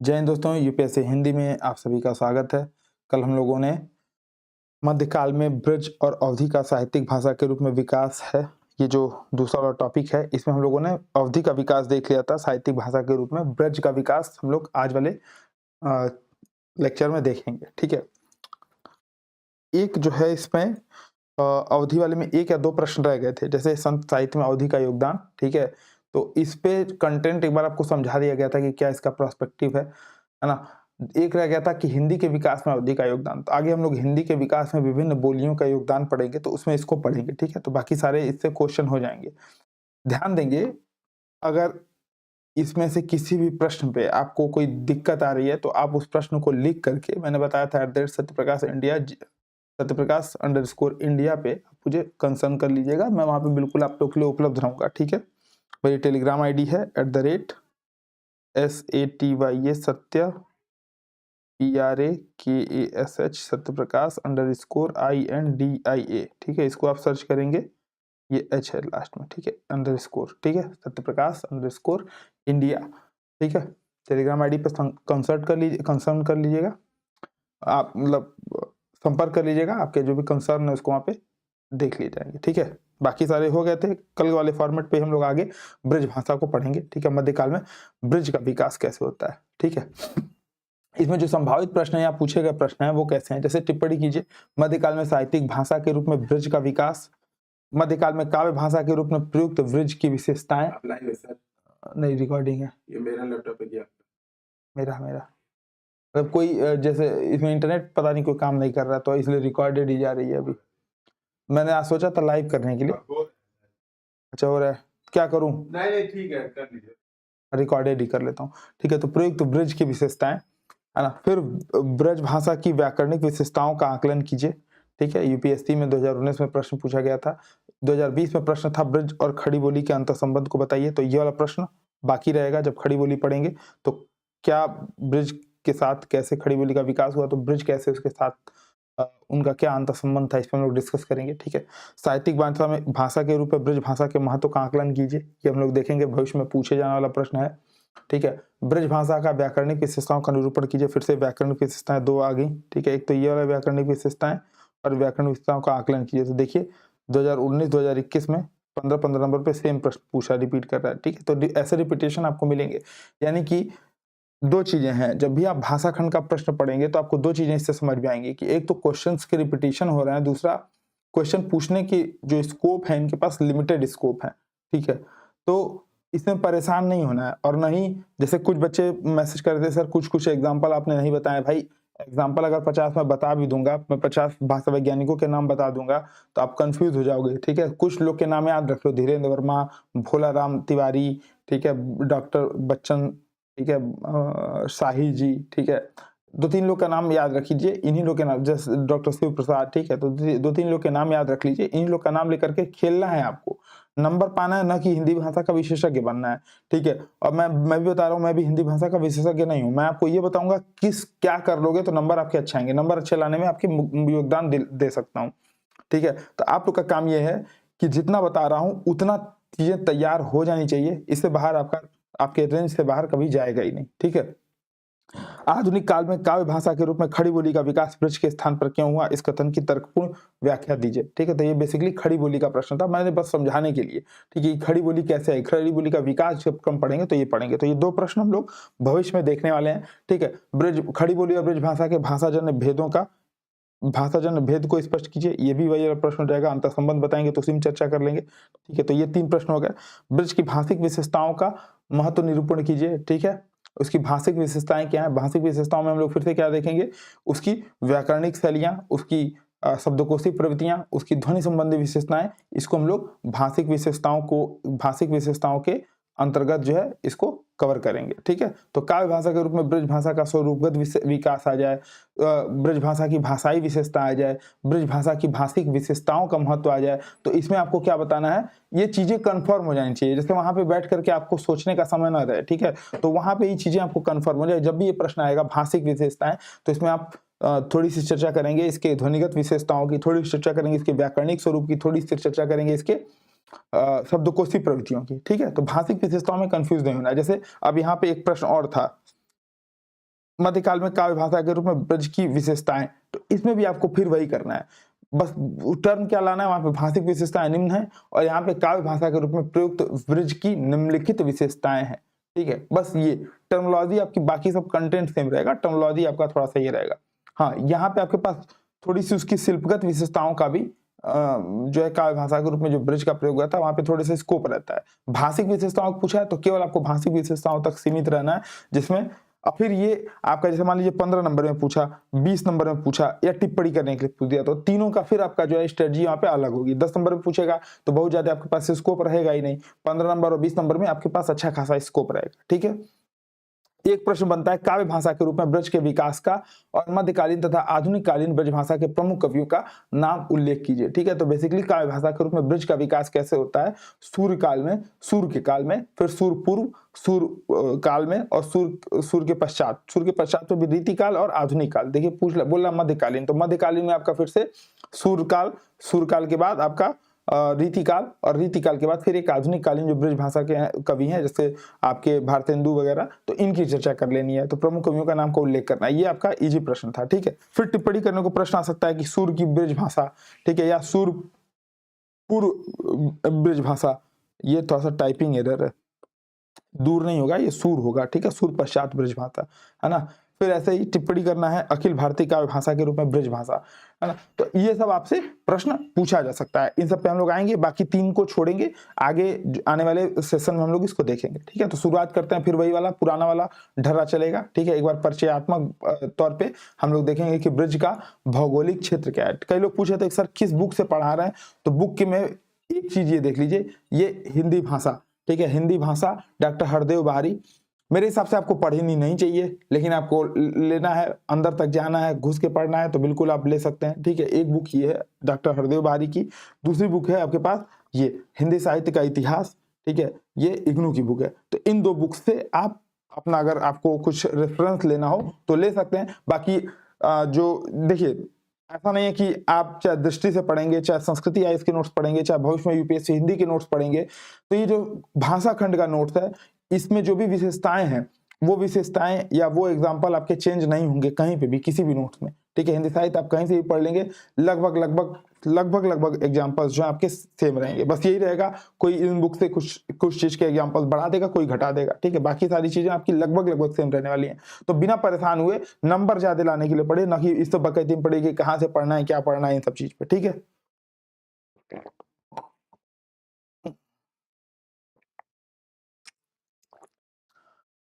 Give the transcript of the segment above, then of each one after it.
जय हिंद दोस्तों, यूपीएससी हिंदी में आप सभी का स्वागत है। कल हम लोगों ने मध्यकाल में ब्रज और अवधि का साहित्यिक भाषा के रूप में विकास है, ये जो दूसरा वाला टॉपिक है, इसमें हम लोगों ने अवधि का विकास देख लिया था साहित्यिक भाषा के रूप में। ब्रज का विकास हम लोग आज वाले लेक्चर में देखेंगे, ठीक है। एक जो है इसमें अवधि वाले में 1 या 2 प्रश्न रह गए थे, जैसे संत साहित्य में अवधि का योगदान, ठीक है। तो इस पे कंटेंट एक बार आपको समझा दिया गया था कि क्या इसका पर्सपेक्टिव है ना? एक रह गया था कि हिंदी के विकास में अवधि का योगदान। तो आगे हम लोग हिंदी के विकास में विभिन्न बोलियों का योगदान पढ़ेंगे, तो उसमें इसको पढ़ेंगे, ठीक है। तो बाकी सारे इससे क्वेश्चन हो जाएंगे। ध्यान देंगे, अगर इसमें से किसी भी प्रश्न पे आपको कोई दिक्कत आ रही है, तो आप उस प्रश्न को लिख करके, मैंने बताया था @सत्यप्रकाश_इंडिया पे आप मुझे कंसर्न कर लीजिएगा। मैं वहाँ पे बिल्कुल आप लोग के लिए उपलब्ध रहूँगा, ठीक है। मेरी टेलीग्राम आईडी है @SATYA सत्य PRAKASH सत्यप्रकाश_INDIA, ठीक है। इसको आप सर्च करेंगे, ये H है लास्ट में, ठीक है, अंडरस्कोर, ठीक है, सत्यप्रकाश_इंडिया, ठीक है। टेलीग्राम आईडी पे कंसर्न कर लीजिएगा, आप मतलब संपर्क कर लीजिएगा, आपके जो भी कंसर्न है उसको वहाँ पे देख लिए जाएंगे, ठीक है। बाकी सारे हो गए थे। कल वाले फॉर्मेट पे हम लोग आगे ब्रज भाषा को पढ़ेंगे, ठीक है। मध्यकाल में ब्रज का विकास कैसे होता है, ठीक है। इसमें जो संभावित प्रश्न है या पूछे गए प्रश्न है वो कैसे हैं, जैसे टिप्पणी कीजिए, मध्यकाल में साहित्यिक भाषा के रूप में ब्रज का विकास, मध्यकाल में काव्य भाषा के रूप में प्रयुक्त ब्रज की विशेषताएं। लाइव है सर, नहीं, रिकॉर्डिंग है, ये मेरा लैपटॉप है क्या? मेरा मतलब कोई जैसे इसमें इंटरनेट पता नहीं कोई काम नहीं कर रहा, तो इसलिए रिकॉर्डेड ही जा रही है अभी। मैंने आज सोचा था लाइव करने के लिए। अच्छा हो रहा है, क्या करूं? नहीं ठीक है, कर लीजिए। रिकॉर्डेड ही कर लेता हूँ, ठीक है। तो प्रयुक्त ब्रज की विशेषताएं, है ना। फिर ब्रज भाषा की व्याकरणिक विशेषताओं का आकलन कीजिए, ठीक है। यूपीएससी में 2019 में प्रश्न पूछा गया था। 2020 में प्रश्न था ब्रज और खड़ी बोली के अंतर संबंध को बताइए। तो ये वाला प्रश्न बाकी रहेगा जब खड़ी बोली पढ़ेंगे। तो क्या ब्रज के साथ कैसे खड़ी बोली का विकास हुआ, तो ब्रज कैसे उसके साथ उनका क्या अंतर संबंध था, इस पर हम लोग डिस्कस करेंगे, ठीक है। साहित्यिक भाषा के रूप में ब्रज भाषा के महत्व का आकलन कीजिए, ये हम लोग देखेंगे, भविष्य में पूछे जाने वाला प्रश्न है, ठीक है। ब्रज भाषा का व्याकरणिक विशेषताओं का निरूपण कीजिए। फिर से व्याकरणिक विशेषताएं 2 आ गई, ठीक है। एक तो ये वाला व्याकरणिक विशेषताएं और व्याकरणिक विशेषताओं का आकलन कीजिए। तो देखिए 2019-2021 में 15-15 नंबर पे सेम प्रश्न पूछा, रिपीट कर रहा है, ठीक है। तो ऐसे रिपीटेशन आपको मिलेंगे, यानी कि 2 चीजें हैं। जब भी आप भाषा खंड का प्रश्न पढ़ेंगे तो आपको 2 चीजें इससे समझ में आएंगी कि एक तो क्वेश्चंस के रिपीटेशन हो रहे हैं, दूसरा क्वेश्चन पूछने की जो स्कोप है, इनके पास लिमिटेड स्कोप है, ठीक है। तो इसमें परेशान नहीं होना है, और ना ही जैसे कुछ बच्चे मैसेज करते हैं, सर कुछ एग्जाम्पल आपने नहीं बताए। भाई एग्जाम्पल अगर 50 मैं बता भी दूंगा, मैं 50 भाषा वैज्ञानिकों के नाम बता दूंगा, तो आप कंफ्यूज हो जाओगे, ठीक है। कुछ लोग के नाम याद रख लो, धीरेन्द्र वर्मा, भोला राम तिवारी, ठीक है, डॉक्टर बच्चन, ठीक है, शाही जी, ठीक है। 2-3 लोग का नाम याद रख लीजिए, इन्हीं लोग के नाम, जैसे डॉक्टर शिव प्रसाद, ठीक है। तो 2-3 लोग के नाम याद रख लीजिए, इन्हीं लोग का नाम लेकर के खेलना है आपको, नंबर पाना है, ना कि हिंदी भाषा का विशेषज्ञ बनना है, ठीक है। और मैं भी बता रहा हूँ, मैं भी हिंदी भाषा का विशेषज्ञ नहीं हूँ। मैं आपको ये बताऊंगा क्या कर लोगे तो नंबर आपके अच्छे आएंगे, नंबर अच्छे लाने में आपके योगदान दे सकता हूँ, ठीक है। तो आप लोग का काम ये है कि जितना बता रहा हूँ उतना चीजें तैयार हो जानी चाहिए, इससे बाहर आपके रेंज से बाहर कभी जाएगा ही नहीं, ठीक है। आधुनिक काल में काव्य भाषा के रूप में खड़ी बोली का विकास ब्रज के स्थान पर क्यों हुआ, इस कथन की तर्कपूर्ण व्याख्या दीजिए, ठीक है। तो ये बेसिकली खड़ी बोली का प्रश्न था, मैंने बस समझाने के लिए, ठीक है। खड़ी बोली कैसे है, खड़ी बोली का विकास जब कम पढ़ेंगे तो ये पढ़ेंगे। तो ये 2 प्रश्न हम लोग भविष्य में देखने वाले हैं, ठीक है। ब्रज खड़ी बोली और ब्रज भाषा के भाषाजन्य भेद को स्पष्ट कीजिए, ये भी वही प्रश्न हो जाएगा। अंतर संबंध बताएंगे तो उसी में चर्चा कर लेंगे, ठीक है। तो ये 3 प्रश्न हो गए। ब्रज की भाषिक विशेषताओं का महत्व निरूपण कीजिए, ठीक है। उसकी भाषिक विशेषताएं क्या है, भाषिक विशेषताओं में हम लोग फिर से क्या देखेंगे, उसकी व्याकरणिक शैलियां, उसकी शब्दकोशी प्रवृत्तियां, उसकी ध्वनि संबंधी विशेषताएं, इसको हम लोग भाषिक विशेषताओं के अंतर्गत जो है इसको कवर करेंगे, ठीक है। तो काव्य भाषा के रूप में ब्रज भाषा का स्वरूपगत विकास आ जाए, ब्रज भाषा की भाषाई विशेषता आ जाए, ब्रज भाषा की भाषिक विशेषताओं का महत्व आ जाए, तो इसमें आपको क्या बताना है, ये चीजें कंफर्म हो जानी चाहिए, जैसे वहां पे बैठ करके आपको सोचने का समय ना रहे, ठीक है। तो वहां पे ये चीजें आपको कंफर्म हो जाए। जब भी ये प्रश्न आएगा भाषिक विशेषताएं, तो इसमें आप थोड़ी सी चर्चा करेंगे इसके ध्वनिगत विशेषताओं की, थोड़ी सी चर्चा करेंगे इसके व्याकरणिक स्वरूप की, थोड़ी सी चर्चा करेंगे इसके शब्दकोशी प्रवृत्तियों की, ठीक है। तो भाषिक विशेषताओं में कंफ्यूज नहीं होना है। जैसे अब यहाँ पे एक प्रश्न और था, मध्यकाल में काव्य भाषा के रूप में ब्रज की विशेषताएं, तो इसमें भी आपको फिर वही करना है, बस टर्म क्या लाना है, वहां पे भाषिक विशेषताएं निम्न है और यहाँ पे काव्य भाषा के रूप में प्रयुक्त ब्रज की निम्नलिखित विशेषताएं हैं। ठीक है, बस ये टर्मोलॉजी आपकी, बाकी सब कंटेंट सेम रहेगा, टर्मोलॉजी आपका थोड़ा सा ये रहेगा। हाँ, यहाँ पे आपके पास थोड़ी सी उसकी शिल्पगत विशेषताओं का भी जो है काव्य भाषा के रूप में जो ब्रज का प्रयोग हुआ था वहां पे थोड़े से स्कोप रहता है। भाषिक विशेषताओं को पूछा है तो केवल आपको भाषिक विशेषताओं तक सीमित रहना है, जिसमें और फिर ये आपका जैसे मान लीजिए 15 नंबर में पूछा, 20 नंबर में पूछा या टिप्पणी करने के लिए पूछ दिया, तो तीनों का फिर आपका जो है स्ट्रेटजी यहाँ पे अलग होगी। 10 नंबर में पूछेगा तो बहुत ज्यादा आपके पास स्कोप रहेगा ही नहीं, 15 नंबर और 20 नंबर में आपके पास अच्छा खासा स्कोप रहेगा। ठीक है, एक प्रश्न बनता है काव्य भाषा के रूप में ब्रज के विकास का और मध्यकालीन तथा आधुनिक कालीन ब्रज भाषा के प्रमुख कवियों का नाम उल्लेख कीजिए। ठीक है, तो बेसिकली काव्य भाषा के रूप में ब्रज का विकास कैसे होता है, सूर्य काल में, सूर्य के काल में, फिर सूर्य पूर्व, सूर्य काल में और सूर्य के पश्चात, सूर्य के पश्चात तो रीति काल और आधुनिक काल। देखिए बोल रहा मध्यकालीन, तो मध्यकालीन में आपका फिर से सूर्य काल के बाद आपका रीतिकाल और रीतिकाल के बाद फिर एक आधुनिक कालीन जो ब्रज भाषा के कवि हैं जैसे आपके भारतेंदु वगैरह, तो इनकी चर्चा कर लेनी है, तो प्रमुख कवियों का नाम का उल्लेख करना है। ये आपका इजी प्रश्न था। ठीक है, फिर टिप्पणी करने को प्रश्न आ सकता है कि सूर्य की ब्रज भाषा, ठीक है, या सूर्य पूर्व ब्रज भाषा, ये थोड़ा सा टाइपिंग एरर है, दूर नहीं होगा, ये सूर होगा। ठीक है, सूर पश्चात ब्रज भाषा, है ना। फिर ऐसे ही टिप्पणी करना है अखिल भारतीय काव्य भाषा के रूप में ब्रज भाषा, है ना। तो ये सब आपसे प्रश्न पूछा जा सकता है, इन सब पे हम लोग आएंगे, बाकी 3 को छोड़ेंगे, आगे आने वाले सेशन में हम लोग इसको देखेंगे। ठीक है, तो शुरुआत करते हैं, फिर वही वाला पुराना वाला ढर्रा चलेगा। ठीक है, एक बार परिचयात्मक तौर पे हम लोग देखेंगे कि ब्रज का भौगोलिक क्षेत्र क्या है। कई लोग पूछे थे सर किस बुक से पढ़ा रहे हैं, तो बुक के में एक चीज ये देख लीजिए, ये हिंदी भाषा, ठीक है, हिंदी भाषा डॉक्टर हरदेव बारी, मेरे हिसाब से आपको पढ़नी नहीं चाहिए, लेकिन आपको लेना है, अंदर तक जाना है, घुस के पढ़ना है, तो बिल्कुल आप ले सकते हैं। ठीक है, एक बुक ये है डॉक्टर हरदेव बारी की, दूसरी बुक है आपके पास ये हिंदी साहित्य का इतिहास, ठीक है, ये इग्नू की बुक है। तो इन 2 बुक से आप अपना अगर आपको कुछ रेफरेंस लेना हो तो ले सकते हैं। बाकी जो देखिए ऐसा नहीं है कि आप चाहे दृष्टि से पढ़ेंगे, चाहे संस्कृति आईएएस के नोट्स पढ़ेंगे, चाहे भविष्य में यूपीएससी हिंदी के नोट्स पढ़ेंगे, तो ये जो भाषा खंड का नोट्स है इसमें जो भी विशेषताएं हैं वो विशेषताएं या वो एग्जाम्पल आपके चेंज नहीं होंगे कहीं पे भी, किसी भी नोट्स में। ठीक है, हिंदी साहित्य आप कहीं से भी पढ़ लेंगे, लगभग एग्जाम्पल्स जो आपके सेम रहेंगे। बस यही रहेगा, कोई इन बुक से कुछ चीज के एग्जाम्पल्स बढ़ा देगा, कोई घटा देगा। ठीक है, बाकी सारी चीजें आपकी लगभग सेम रहने वाली हैं। तो बिना परेशान हुए नंबर ज्यादा लाने के लिए पढ़े, ना कि इस तो बकैती में पढ़े कि कहाँ से पढ़ना है, क्या पढ़ना है, इन सब चीज पे। ठीक है,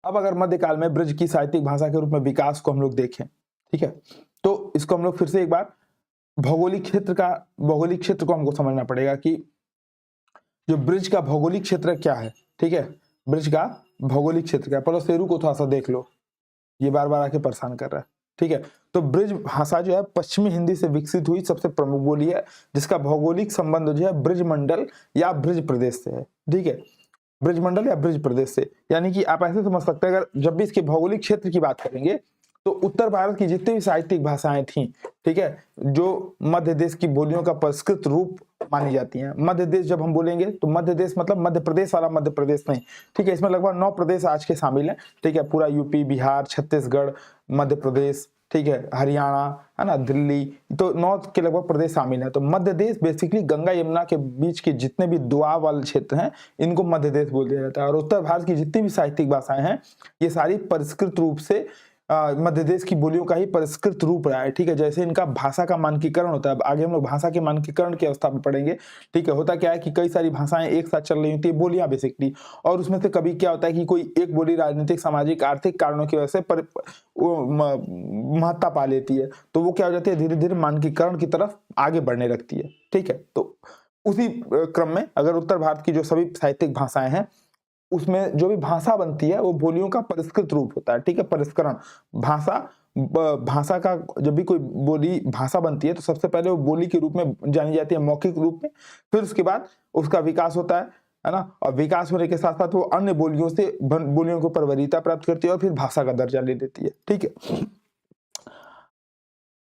अब अगर मध्यकाल में ब्रज की साहित्यिक भाषा के रूप में विकास को हम लोग देखें, ठीक है, तो इसको हम लोग फिर से एक बार भौगोलिक क्षेत्र को हमको समझना पड़ेगा कि जो ब्रज का भौगोलिक क्षेत्र क्या है। ठीक है, ब्रज का भौगोलिक क्षेत्र क्या है, पहले शेरू को थोड़ा सा देख लो, ये बार बार आके परेशान कर रहा है। ठीक है, तो ब्रज भाषा जो है पश्चिमी हिंदी से विकसित हुई सबसे प्रमुख बोली है, जिसका भौगोलिक संबंध जो है ब्रज मंडल या ब्रज प्रदेश से है। ठीक है, ब्रजमंडल या ब्रज प्रदेश से, यानी कि आप ऐसे समझ सकते हैं, अगर जब भी इसके भौगोलिक क्षेत्र की बात करेंगे तो उत्तर भारत की जितनी भी साहित्यिक भाषाएं थीं, ठीक है, जो मध्य देश की बोलियों का परिष्कृत रूप मानी जाती हैं। मध्य देश जब हम बोलेंगे तो मध्य देश मतलब मध्य प्रदेश वाला मध्य प्रदेश नहीं। ठीक है, इसमें लगभग 9 प्रदेश आज के शामिल हैं। ठीक है, पूरा यूपी, बिहार, छत्तीसगढ़, मध्य प्रदेश, ठीक है, हरियाणा, है ना, दिल्ली, तो 9 के लगभग प्रदेश शामिल है। तो मध्य देश बेसिकली गंगा यमुना के बीच के जितने भी दुआब वाले क्षेत्र हैं इनको मध्य देश बोल दिया जाता है। और उत्तर भारत की जितनी भी साहित्यिक भाषाएं हैं ये सारी परिष्कृत रूप से मध्य देश की बोलियों का ही परिष्कृत रूप रहा है। ठीक है, जैसे इनका भाषा का मानकीकरण होता है, अब आगे हम लोग भाषा के मानकीकरण की अवस्था में पढ़ेंगे। ठीक है, होता क्या है कि कई सारी भाषाएं एक साथ चल रही होती है, बोलियां बेसिकली, और उसमें से कभी क्या होता है कि कोई एक बोली राजनीतिक, सामाजिक, आर्थिक कारणों की वजह से महत्ता पा लेती है, तो वो क्या हो जाती है, धीरे धीरे मानकीकरण की तरफ आगे बढ़ने लगती है। ठीक है, तो उसी क्रम में अगर उत्तर भारत की जो सभी साहित्यिक भाषाएं हैं उसमें जो भी भाषा बनती है वो बोलियों का परिष्कृत रूप होता है। ठीक है, परिष्करण, भाषा का जब भी कोई बोली भाषा बनती है तो सबसे पहले वो बोली के रूप में जानी जाती है, मौखिक रूप में, फिर उसके बाद उसका विकास होता है ना, और विकास होने के साथ साथ वो अन्य बोलियों से बोलियों को वरीयता प्राप्त करती है और फिर भाषा का दर्जा ले लेती है। ठीक है,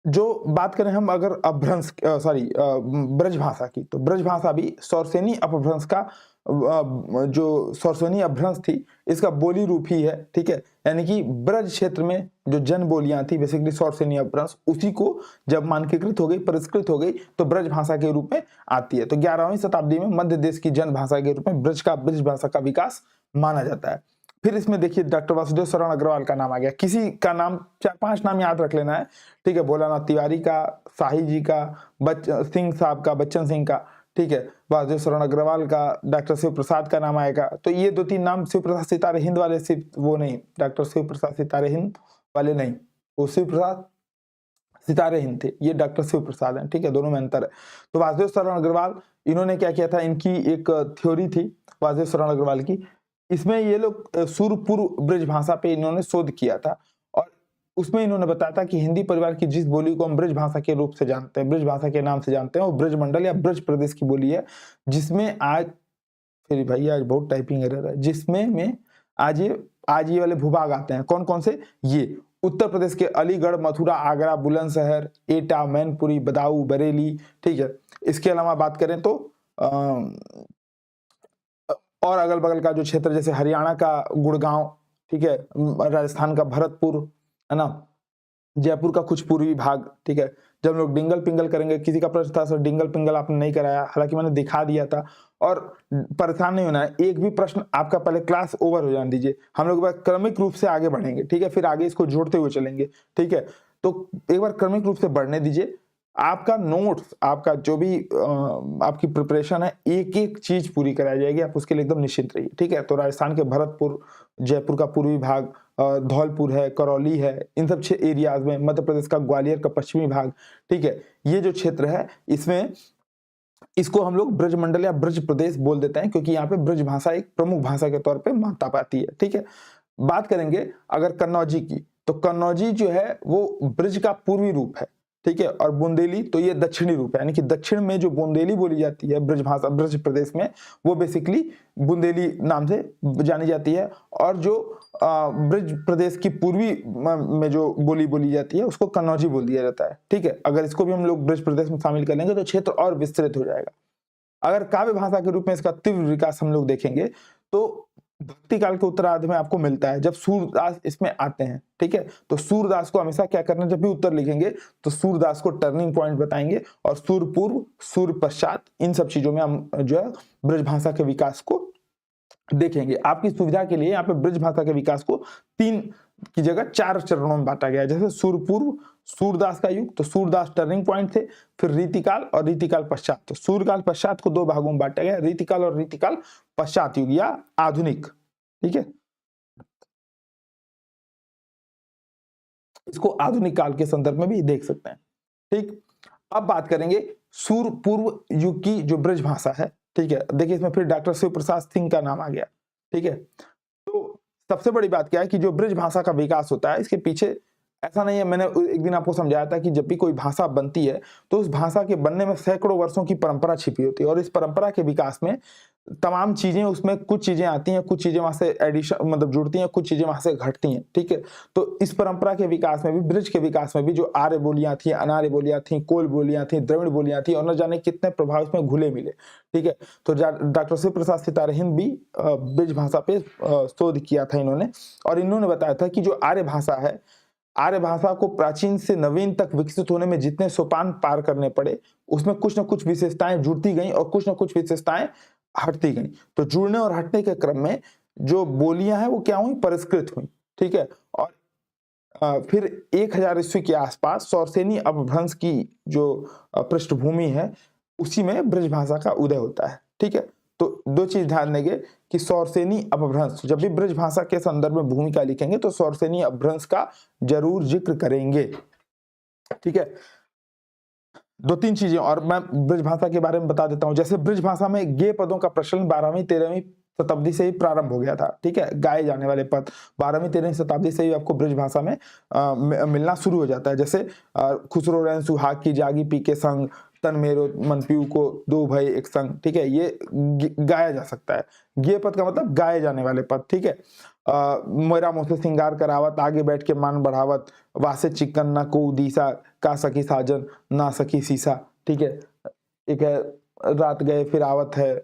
जो बात करें हम अगर अपभ्रंश ब्रज भाषा की, तो ब्रज भाषा भी सौरसेनी अपभ्रंश का जो सौरसेनी अपभ्रंश थी इसका बोली रूप ही है, ठीक है। यानी कि ब्रज क्षेत्र में जो जन बोलियां थी बेसिकली सौरसेनी अपभ्रंश, उसी को जब मानकीकृत हो गई, परिष्कृत हो गई तो ब्रज भाषा के रूप में आती है। तो 11वीं शताब्दी में मध्य देश की जन भाषा के रूप में ब्रज भाषा का विकास माना जाता है। फिर इसमें देखिए डॉक्टर वासुदेव शरण अग्रवाल का नाम आ गया। किसी का नाम 4-5 नाम याद रख लेना है, ठीक है। भोलानाथ तिवारी का, शाही जी का, सिंह साहब का, बच्चन सिंह का, ठीक है। वासुदेव शरण अग्रवाल का, डॉक्टर शिव प्रसाद का नाम आएगा। तो ये 2-3 नाम शिव प्रसाद सितारे हिंद वाले, सिर्फ वो नहीं, डॉक्टर शिव प्रसाद सितारे हिंद वाले नहीं, वो शिव प्रसाद सितारे हिंद थे, ये डॉक्टर शिव प्रसाद हैं, ठीक है। दोनों में अंतर है। तो वासुदेव शरण अग्रवाल इन्होंने क्या किया था, इनकी एक थ्योरी थी वासुदेव शरण अग्रवाल की, इसमें ये लोग सूरपूर्व ब्रज भाषा पे इन्होंने शोध किया था और उसमें इन्होंने बताया था कि हिंदी परिवार की जिस बोली को हम ब्रज भाषा के रूप से जानते हैं, ब्रज भाषा के नाम से जानते हैं, वो ब्रज मंडल या ब्रज प्रदेश की बोली है, जिसमें आज फिर भैया आज बहुत टाइपिंग एरर है, जिसमें आज ये वाले भूभाग आते हैं। कौन कौन से? ये उत्तर प्रदेश के अलीगढ़, मथुरा, आगरा, बुलंदशहर, एटा, मैनपुरी, बदाऊं, बरेली, ठीक है। इसके अलावा बात करें तो और अगल बगल का जो क्षेत्र जैसे हरियाणा का गुड़गांव, ठीक है, राजस्थान का भरतपुर, है ना, जयपुर का कुछ पूर्वी भाग, ठीक है। जब लोग डिंगल पिंगल करेंगे, किसी का प्रश्न था सर डिंगल पिंगल आपने नहीं कराया, हालांकि मैंने दिखा दिया था। और परेशान नहीं होना है, एक भी प्रश्न आपका पहले क्लास ओवर हो जाने दीजिए, हम लोग क्रमिक रूप से आगे बढ़ेंगे, ठीक है, फिर आगे इसको जोड़ते हुए चलेंगे, ठीक है। तो एक बार क्रमिक रूप से बढ़ने दीजिए, आपका नोट्स, आपका जो भी आपकी प्रिपरेशन है, एक एक चीज पूरी कराई जाएगी, आप उसके लिए एकदम निश्चिंत रहिए, ठीक है। तो राजस्थान के भरतपुर, जयपुर का पूर्वी भाग, धौलपुर है, करौली है, इन सब एरियाज में, मध्य प्रदेश का ग्वालियर का पश्चिमी भाग, ठीक है, ये जो क्षेत्र है इसमें इसको हम लोग ब्रज मंडल या ब्रज प्रदेश बोल देते हैं, क्योंकि यहाँ पे ब्रज भाषा एक प्रमुख भाषा के तौर पे मान्यता पाती है, ठीक है। बात करेंगे अगर कन्नौजी की, तो कन्नौजी जो है वो ब्रज का पूर्वी रूप है, ठीक है। और बुंदेली तो ये दक्षिणी रूप है, यानी कि दक्षिण में जो बुंदेली बोली जाती है ब्रज भाषा, ब्रज प्रदेश में, वो बेसिकली बुंदेली नाम से जानी जाती है। और जो ब्रज प्रदेश की पूर्वी में जो बोली जाती है उसको कन्नौजी बोल दिया जाता है, ठीक है। अगर इसको भी हम लोग ब्रज प्रदेश में शामिल कर लेंगे तो क्षेत्र और विस्तृत हो जाएगा। अगर काव्य भाषा के रूप में इसका तीव्र विकास हम लोग देखेंगे तो भक्ति काल के उत्तरार्ध में आपको मिलता है, जब सूरदास इसमें आते हैं, ठीक है। तो सूरदास को हमेशा क्या करना, जब भी उत्तर लिखेंगे तो सूरदास को टर्निंग पॉइंट बताएंगे, और सूर पूर्व, सूर पश्चात, इन सब चीजों में हम जो है ब्रज भाषा के विकास को देखेंगे। आपकी सुविधा के लिए यहाँ पे ब्रज भाषा के विकास को 3 की जगह 4 चरणों में बांटा गया है। जैसे सूरपूर्व, सूरदास का युग, तो सूरदास टर्निंग पॉइंट थे, फिर रीतिकाल और रीतिकाल पश्चात। तो सूरकाल पश्चात को 2 भागों में बांटा गया, रीतिकाल और रीतिकाल पश्चात युग या आधुनिक, ठीक है। इसको आधुनिक काल के संदर्भ में भी देख सकते हैं, ठीक। अब बात करेंगे सूर पूर्व युग की जो ब्रज भाषा है, ठीक है। देखिए इसमें फिर डॉक्टर शिव प्रसाद सिंह का नाम आ गया, ठीक है। तो सबसे बड़ी बात क्या है कि जो ब्रज भाषा का विकास होता है, इसके पीछे ऐसा नहीं है, मैंने एक दिन आपको समझाया था कि जब भी कोई भाषा बनती है तो उस भाषा के बनने में सैकड़ों वर्षों की परंपरा छिपी होती है, और इस परंपरा के विकास में तमाम चीजें, उसमें कुछ चीजें आती हैं, कुछ चीजें वहां से एडिशन मतलब जुड़ती हैं, कुछ चीजें वहां से घटती हैं, ठीक है। तो इस परंपरा के विकास में भी, ब्रज के विकास में भी, जो आर्य बोलियां थी, अनार्य बोलियां थी, कोल बोलियां थी, द्रविड़ बोलियां थी, और न जाने कितने प्रभाव इसमें घुले मिले, ठीक है। तो डॉक्टर शिव प्रसाद सितारे हिंद भी ब्रज भाषा पे शोध किया था इन्होंने, और इन्होंने बताया था कि जो आर्य भाषा है, आर्य भाषा को प्राचीन से नवीन तक विकसित होने में जितने सोपान पार करने पड़े, उसमें कुछ न कुछ विशेषताएं जुड़ती गई और कुछ न कुछ विशेषताएं हटती गई। तो जुड़ने और हटने के क्रम में जो बोलियां हैं वो क्या हुई, परिष्कृत हुई, ठीक है। और फिर 1000 ईस्वी के आसपास सौरसेनी अपभ्रंश की जो पृष्ठभूमि है, उसी में ब्रज भाषा का उदय होता है, ठीक है। तो 2 चीज ध्यान देंगे कि सौरसेनी अपभ्रंश, जब भी ब्रज भाषा के संदर्भ में भूमिका लिखेंगे तो सौरसेनी अपभ्रंश का जरूर जिक्र करेंगे, ठीक है। 2-3 चीजें और मैं ब्रज भाषा के बारे में बता देता हूं। जैसे ब्रज भाषा में गे पदों का प्रचलन 12वीं 13वीं शताब्दी से ही प्रारंभ हो गया था, ठीक है। गाए जाने वाले पद 12वीं 13वीं शताब्दी से ही आपको ब्रज भाषा में मिलना शुरू हो जाता है। जैसे खुसरो रैन सुहाग की जागी पी के संग, तन मेरो मन पीऊ को दो भय एक संग, ठीक है। ये गाया जा सकता है। गे पद का मतलब गाए जाने वाले पद, ठीक है। मेरा मुझसे श्रृंगार करावत, आगे बैठ के मान बढ़ावत, वासे चिकन ना को दीसा, का सकी साजन ना सकी सीसा, ठीक है। एक है रात गए फिर आवत है,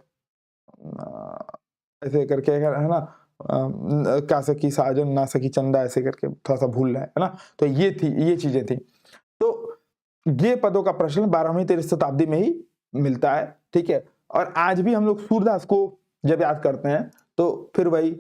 ऐसे करके है ना, का सकी साजन ना सकी चंदा, ऐसे करके थोड़ा सा भूल रहा है ना। तो ये चीजें थी। तो ये पदों का प्रचलन 12वीं 13वीं शताब्दी में ही मिलता है, ठीक है। और आज भी हम लोग सूरदास को जब याद करते हैं तो फिर वही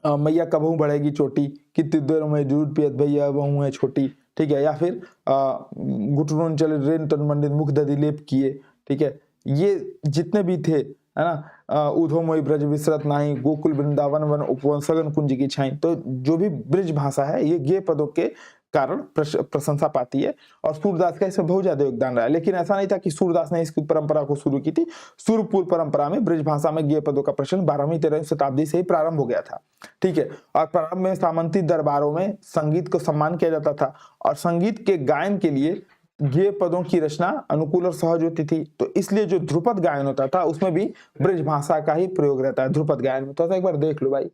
मैया कबहू बढ़ेगी चोटी, कितनी देर में दूध पियत भैया बहू है छोटी, ठीक है। या फिर गुटरून चले रेन तन मंडित मुख दधि लेप किए, ठीक है। ये जितने भी थे, है ना, उधो मोई ब्रज विसरत नाही, गोकुल वृंदावन वन उपवन सगन कुंज की छाई। तो जो भी ब्रज भाषा है ये पदों के कारण प्रशंसा पाती है। और सूरदास का इसमें बहुत ज्यादा योगदान रहा है। लेकिन ऐसा नहीं था कि सूरदास ने इसकी परंपरा को शुरू की थी। सूरपूर परंपरा में ब्रज भाषा में गेय पदों का प्रचलन 12वीं 13वीं शताब्दी से ही प्रारंभ हो गया था, ठीक है। और प्रारंभ में सामंती दरबारों में संगीत को सम्मान किया जाता था और संगीत के गायन के लिए गेय पदों की रचना अनुकूल और सहज होती थी। तो इसलिए जो ध्रुपद गायन होता था उसमें भी ब्रज भाषा का ही प्रयोग रहता है। ध्रुपद गायन में तो एक बार देख लो भाई,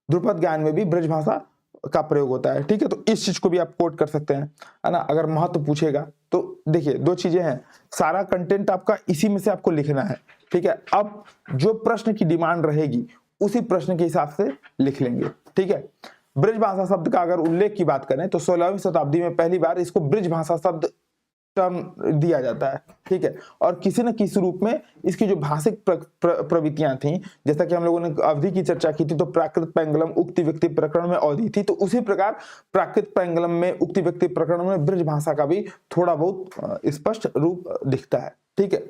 ध्रुपद गायन में भी ब्रज भाषा का प्रयोग होता है, ठीक है। तो इस चीज को भी आप कोट कर सकते हैं, है ना। अगर महत्व पूछेगा तो देखिए दो चीजें हैं, सारा कंटेंट आपका इसी में से आपको लिखना है, ठीक है। अब जो प्रश्न की डिमांड रहेगी उसी प्रश्न के हिसाब से लिख लेंगे, ठीक है। ब्रज भाषा शब्द का अगर उल्लेख की बात करें तो 16वीं शताब्दी में पहली बार इसको ब्रज भाषा शब्द टर्म दिया जाता है, ठीक है। और किसी न किसी रूप में इसकी जो भाषिक प्रवृत्तियां थी, जैसा कि हम लोगों ने अवधि की चर्चा की थी, तो प्राकृत पैंगलम उक्ति व्यक्ति प्रकरण में अवधि थी, तो उसी प्रकार प्राकृत पैंगलम में उक्ति व्यक्ति प्रकरण में ब्रज भाषा का भी थोड़ा बहुत स्पष्ट रूप दिखता है, ठीक है।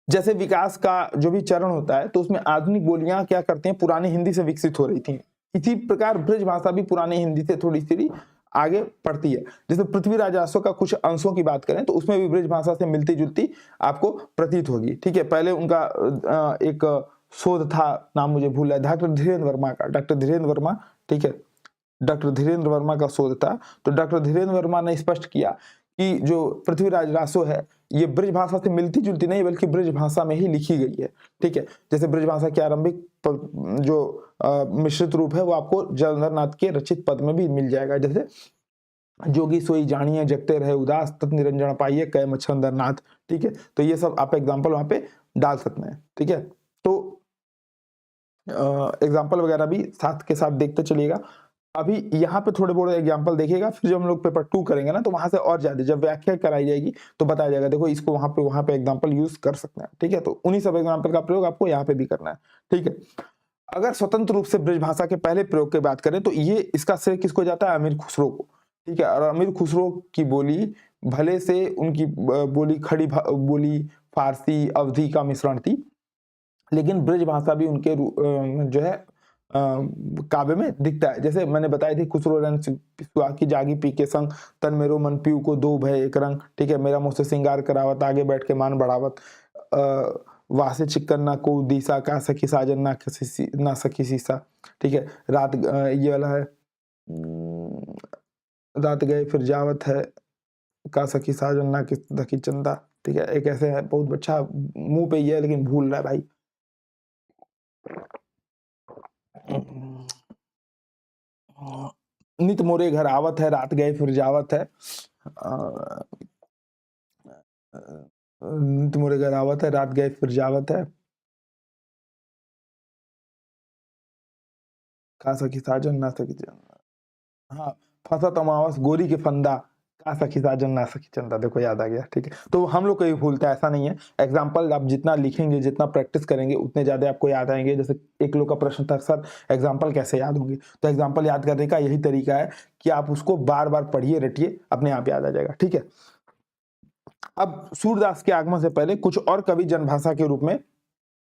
जैसे विकास का जो भी चरण होता है तो उसमें आधुनिक बोलियां क्या करती हैं, पुरानी हिंदी से विकसित हो रही थी। इसी प्रकार ब्रज भाषा भी पुरानी हिंदी से थोड़ी सी आगे पढ़ती है। जैसे पृथ्वीराज रासो का कुछ अंशों की बात करें तो उसमें भी ब्रज भाषा से मिलती जुलती आपको प्रतीत होगी, ठीक है। पहले उनका एक शोध था, नाम मुझे भूल है, डॉक्टर धीरेन्द्र वर्मा का, डॉक्टर धीरेन्द्र वर्मा, ठीक है। डॉक्टर धीरेन्द्र वर्मा का शोध था। तो डॉक्टर धीरेन्द्र वर्मा ने स्पष्ट किया कि जो पृथ्वीराज रासो है ये ब्रज भाषा से मिलती जुलती नहीं बल्कि ब्रज भाषा में ही लिखी गई है, ठीक है। जैसे ब्रज भाषा की आरंभिक जो मिश्रित रूप है वो आपको जलंधर नाथ के रचित पद में भी मिल जाएगा। जैसे जोगी सोई जानिए जगते रहे उदास, तत् निरंजन पाइए कह मच्छंदर नाथ, ठीक है। तो ये सब आप एग्जाम्पल वहां पे डाल सकते हैं, ठीक है। तो एग्जाम्पल वगैरह भी साथ के साथ देखते चलिएगा। अभी यहाँ पे थोड़े बहुत एग्जाम्पल देखिएगा, फिर जब हम लोग पेपर 2 करेंगे ना तो वहां से और ज्यादा जब व्याख्या कराई जाएगी तो बताया जाएगा, देखो इसको वहां पे एग्जाम्पल यूज कर सकते हैं, ठीक है। तो उन्हीं सब एग्जाम्पल का प्रयोग आपको यहाँ पे भी करना है, ठीक है। अगर स्वतंत्र रूप से ब्रज भाषा के पहले प्रयोग की बात करें तो ये इसका श्रेय किसको जाता है, अमीर खुसरो को, ठीक है। और अमीर खुसरो की बोली भले से उनकी बोली खड़ी बोली फारसी अवधी का मिश्रण थी, लेकिन ब्रज भाषा भी उनके जो है काव्य में दिखता है। जैसे मैंने बताई थी, खुसरो रन की जागी पी के संग तन मेरो मन पीऊ को दो भय एक रंग, ठीक है। मेरा मुझसे श्रृंगार करावत आगे बैठ के मान बढ़ावत, वासे चिक्कन ना को दिशा का सखी साजन ना सखी सीसा, ठीक है। रात ये वाला है, रात गए फिर जावत है का सखी साजन ना सखी चंदा, ठीक है। एक ऐसे है बहुत अच्छा, मुंह पे ये है लेकिन भूल रहा है भाई। नित मोरे घर आवत है रात गए फिर जावत है, नित मोरे घर आवत है रात गए फिर जावत है, का सखी साजन ना सखी चंदा, हाँ फसत अमावस गोरी के फंदा का सखी साजन ना सखी चंदा, देखो याद आ गया, ठीक है। तो हम लोग को ये भूलता है, ऐसा नहीं है। एग्जाम्पल आप जितना लिखेंगे जितना प्रैक्टिस करेंगे उतने ज्यादा आपको याद आएंगे। जैसे एक लोग का प्रश्न था, सर एग्जाम्पल कैसे याद होंगे, तो एग्जाम्पल याद करने का यही तरीका है कि आप उसको बार बार पढ़िए रटिए, अपने आप याद आ जाएगा, ठीक है। अब सूरदास के आगमन से पहले कुछ और कवि जनभाषा के रूप में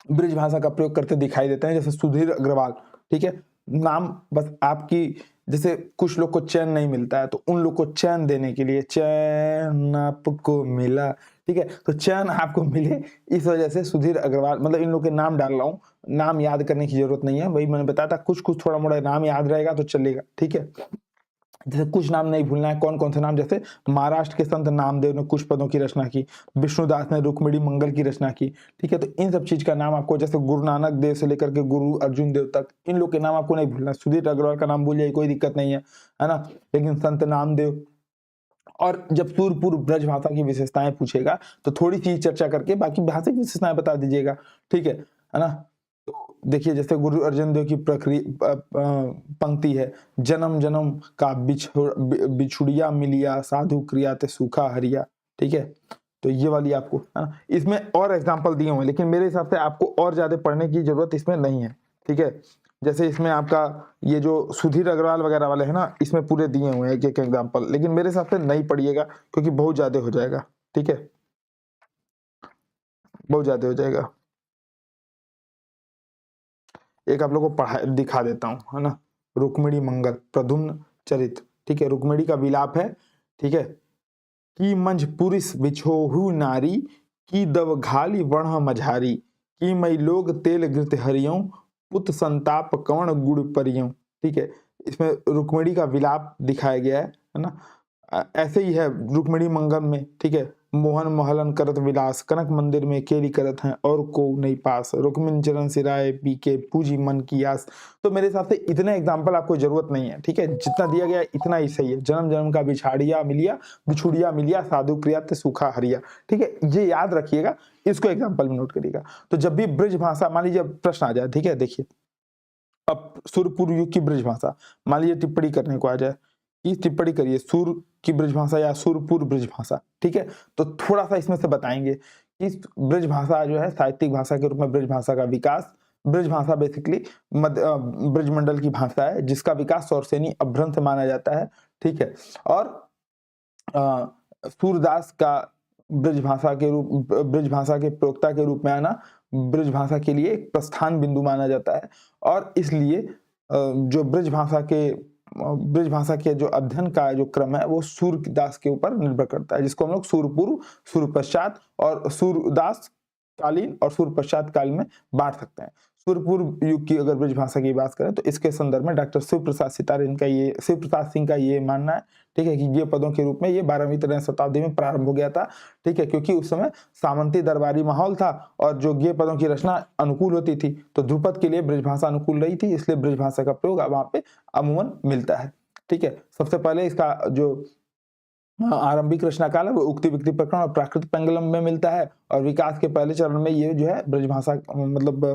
ब्रज भाषा का प्रयोग करते दिखाई देते हैं, जैसे सुधीर अग्रवाल, ठीक है। नाम बस आपकी, जैसे कुछ लोग को चैन नहीं मिलता है तो उन लोग को चैन देने के लिए चैन आपको मिला, ठीक है। तो चैन आपको मिले इस वजह से सुधीर अग्रवाल, मतलब इन लोग के नाम डाल रहा हूँ, नाम याद करने की जरूरत नहीं है, वही मैंने बताया था, कुछ कुछ थोड़ा मोड़ा नाम याद रहेगा तो चलेगा, ठीक है। जैसे कुछ नाम नहीं भूलना है, कौन कौन से नाम, जैसे महाराष्ट्र के संत नामदेव ने कुछ पदों की रचना की, विष्णुदास ने रुक्मिणी मंगल की रचना की, ठीक है। तो इन सब चीज का नाम आपको, जैसे गुरु नानक देव से लेकर के गुरु अर्जुन देव तक, इन लोग के नाम आपको नहीं भूलना। सुधीर अग्रवाल का नाम भूल जाए कोई दिक्कत नहीं है ना। लेकिन संत नामदेव और जब सूरपुर ब्रज भाषा की विशेषताएं पूछेगा तो थोड़ी सी चर्चा करके बाकी भाषिक विशेषताएं बता दीजिएगा, ठीक है ना। तो देखिए जैसे गुरु अर्जन देव की पंक्ति है, जन्म जन्म का बिछुड़िया मिलिया, साधु क्रिया ते सूखा हरिया, ठीक है। तो ये वाली आपको है ना, इसमें और एग्जाम्पल दिए हुए हैं लेकिन मेरे हिसाब से आपको और ज्यादा पढ़ने की जरूरत इसमें नहीं है, ठीक है। जैसे इसमें आपका ये जो सुधीर अग्रवाल वगैरह वाले हैं ना, इसमें पूरे दिए हुए हैं एक एक एग्जाम्पल, लेकिन मेरे हिसाब से नहीं पढ़िएगा क्योंकि बहुत ज्यादा हो जाएगा, ठीक है, बहुत ज्यादा हो जाएगा। एक आप लोगों को पढ़ा दिखा देता हूँ, है ना। रुक्मिणी मंगल प्रद्युम्न चरित, ठीक है, रुक्मिणी का विलाप है, ठीक है। की मंझ पुरुष बिछोहु नारी, की दव घाली वर्ण मझारी, की मई लोग तेल घृत हरियों, पुत संताप कवण गुड़ परियों, ठीक है। इसमें रुक्मिणी का विलाप दिखाया गया है ना। ऐसे ही है रुक्मिणी मंगल में, ठीक है। मोहन महलन करत विलास, कनक मंदिर में केली करत हैं और को नहीं पास, रुक्मिणी चरण सिराए पी के पूजी मन की आस। तो मेरे हिसाब से इतने एग्जाम्पल आपको जरूरत नहीं है, ठीक है, जितना दिया गया इतना ही सही है। जन्म जन्म का बिछुड़िया मिलिया, साधु क्रिया ते सूखा हरिया, ठीक है, ये याद रखिएगा, इसको एग्जाम्पल में नोट करिएगा। तो जब भी ब्रज भाषा, मान लीजिए प्रश्न आ जाए, ठीक है, देखिए अब सूरपुर युग की ब्रज भाषा, मान लीजिए टिप्पणी करने को आ जाए, इस टिप्पणी करिए सूर की ब्रज भाषा या सूरपुर ब्रज भाषा, ठीक है। तो थोड़ा सा इसमें से बताएंगे कि ब्रज भाषा जो है साहित्यिक भाषा के रूप में ब्रज भाषा का विकास। ब्रज भाषा बेसिकली ब्रज मंडल की भाषा है जिसका विकास सौरसेनी अभ्रंश माना जाता है, ठीक है। और सूरदास का ब्रज भाषा के प्रवक्ता के रूप में आना ब्रज भाषा के लिए एक प्रस्थान बिंदु माना जाता है। और इसलिए जो ब्रज भाषा के जो अध्ययन का जो क्रम है वो सूरदास के ऊपर निर्भर करता है, जिसको हम लोग सूरपूर्व, सूर पश्चात और सूरदास कालीन और सूर पश्चात काल में बांट सकते हैं। सूरपूर्व युग की अगर ब्रज भाषा की बात करें तो इसके संदर्भ में डॉक्टर शिव प्रसाद सिंह का ये मानना है, ठीक है, कि ये पदों के रूप में ये 12वीं शताब्दी में प्रारंभ हो गया था, ठीक है, क्योंकि उस समय सामंती दरबारी माहौल था और जो गे पदों की रचना अनुकूल होती थी तो ध्रुपद के लिए ब्रज भाषा अनुकूल रही थी, इसलिए ब्रज भाषा का प्रयोग वहां पे अमूमन मिलता है, ठीक है। सबसे पहले इसका जो आरंभिक रचना काल है वो उक्ति विक्ति प्रकरण और प्राकृत पेंगलम में मिलता है, और विकास के पहले चरण में ये जो है ब्रज भाषा मतलब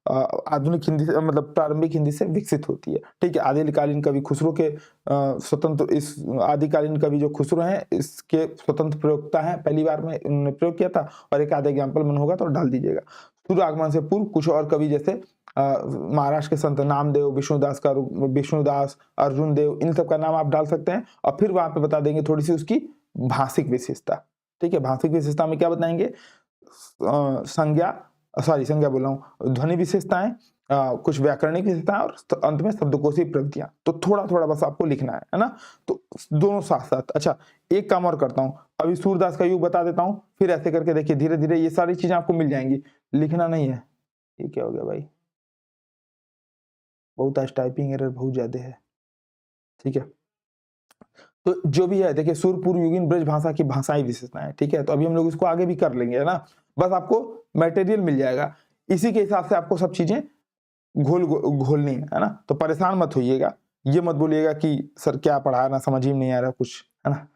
आधुनिक हिंदी से मतलब प्रारंभिक हिंदी से विकसित होती है, ठीक है। आदिकालीन कवि खुसरो के स्वतंत्र, इस आदिकालीन कवि जो खुसरो हैं इसके स्वतंत्र प्रयोक्ता हैं, पहली बार में उन्होंने प्रयोग किया था, और एक आधा एग्जाम्पल मन होगा तो डाल दीजिएगा। सूर्य आगमन से पूर्व कुछ और कवि जैसे महाराष्ट्र के संत नामदेव, विष्णुदास, अर्जुन देव, इन सब का नाम आप डाल सकते हैं, और फिर वहां पे बता देंगे थोड़ी सी उसकी भाषिक विशेषता, ठीक है। भाषिक विशेषता में क्या बताएंगे, संज्ञा बोल रहा हूँ, ध्वनि विशेषताएं, कुछ व्याकरणिक विशेषताएं और अंत में शब्दकोशी प्रवृत्तियां। तो थोड़ा थोड़ा बस आपको लिखना है ना, तो दोनों साथ साथ। अच्छा एक काम और करता हूँ, अभी सूरदास का युग बता देता हूँ, फिर ऐसे करके देखिए धीरे धीरे ये सारी चीजें आपको मिल जाएंगी। लिखना नहीं है, ये क्या हो गया भाई, बहुत आज टाइपिंग एरर बहुत ज्यादा है, ठीक है। तो जो भी है देखिए सूरपूर्व युगीन ब्रज भाषा की भाषाई विशेषताएं, ठीक है। तो अभी हम लोग इसको आगे भी कर लेंगे, है ना, बस आपको मटेरियल मिल जाएगा, इसी के हिसाब से आपको सब चीजें घोलनी है ना। तो परेशान मत होइएगा, ये मत बोलिएगा कि सर क्या पढ़ा ना, समझ ही नहीं आ रहा कुछ, है ना।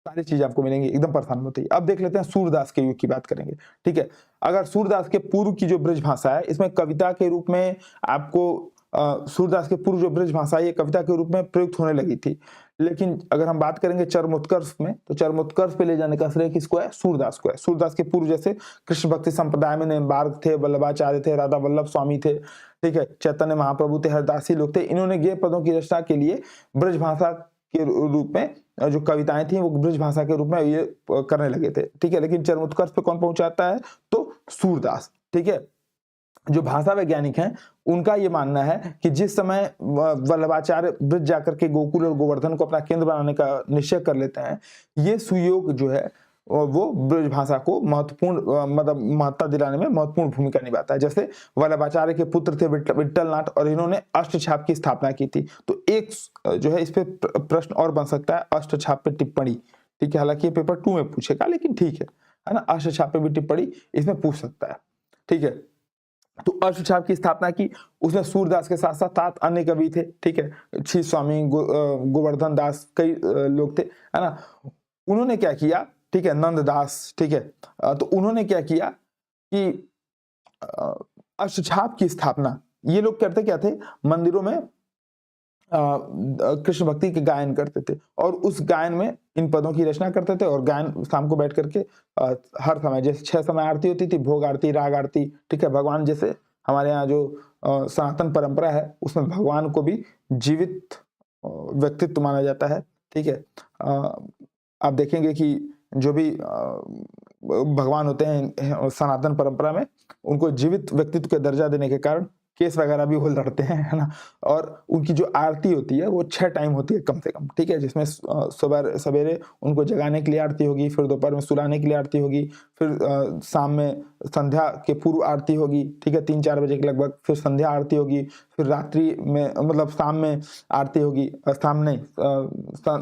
सारी चीज आपको मिलेंगी, एकदम परेशान मत होइए। अब देख लेते हैं सूरदास के युग की बात करेंगे, ठीक है। अगर सूरदास के पूर्व की जो ब्रज भाषा है इसमें कविता के रूप में आपको सूरदास के पूर्व जो ब्रज भाषा है ये कविता के रूप में प्रयुक्त होने लगी थी, लेकिन अगर हम बात करेंगे चरमोत्कर्ष में तो चरमोत्कर्ष पे ले जाने का श्रेय किसको है, सूरदास को है। सूरदास के पूर्व जैसे कृष्ण भक्ति संप्रदाय में निम्बार्क थे, वल्लभाचार्य थे, राधा वल्लभ स्वामी थे, ठीक है, चैतन्य महाप्रभु थे, हरदासी लोग थे। इन्होंने गे पदों की रचना के लिए ब्रज भाषा के रूप में जो कविताएं थी वो ब्रज भाषा के रूप में ये करने लगे थे, ठीक है। लेकिन चरमोत्कर्ष पे कौन पहुंचाता है, तो सूरदास, ठीक है। जो भाषा वैज्ञानिक हैं उनका ये मानना है कि जिस समय वल्लभाचार्य ब्रज जाकर के गोकुल और गोवर्धन को अपना केंद्र बनाने का निश्चय कर लेते हैं, ये सुयोग जो है वो ब्रज भाषा को महत्वपूर्ण मतलब महत्ता दिलाने में महत्वपूर्ण भूमिका निभाता है। जैसे वल्लभाचार्य के पुत्र थे विट्ठलनाथ, और इन्होंने अष्टछाप की स्थापना की थी। तो एक जो है इस पे प्रश्न और बन सकता है, अष्टछाप पे टिप्पणी, ठीक है। हालांकि ये पेपर 2 में पूछेगा लेकिन ठीक है ना, अष्टछाप पे भी टिप्पणी इसमें पूछ सकता है, ठीक है। तो अष्टछाप की स्थापना की। उसमें सूरदास के साथ साथ 7 अन्य कवि थे, ठीक है, छी स्वामी, गोवर्धन दास, कई लोग थे, है ना। उन्होंने क्या किया, ठीक है, नंद दास, ठीक है, तो उन्होंने क्या किया कि अष्टछाप की स्थापना। ये लोग करते क्या थे, मंदिरों में कृष्ण भक्ति के गायन करते थे और उस गायन में इन पदों की रचना करते थे और गायन शाम को बैठ करके हर समय, जैसे 6 समय आरती होती थी, भोग आरती, राग आरती, ठीक है, भगवान जैसे हमारे यहाँ जो सनातन परंपरा है उसमें भगवान को भी जीवित व्यक्तित्व माना जाता है, ठीक है। आप देखेंगे कि जो भी भगवान होते हैं सनातन परंपरा में, उनको जीवित व्यक्तित्व का दर्जा देने के कारण केस वगैरह भी वो लड़ते हैं, है ना। और उनकी जो आरती होती है वो 6 टाइम होती है कम से कम, ठीक है, जिसमें सुबह सवेरे उनको जगाने के लिए आरती होगी, फिर दोपहर में सुलाने के लिए आरती होगी, फिर शाम में संध्या के पूर्व आरती होगी, ठीक है, 3-4 बजे के लगभग, फिर संध्या आरती होगी, फिर रात्रि में मतलब शाम में आरती होगी, शाम नहीं,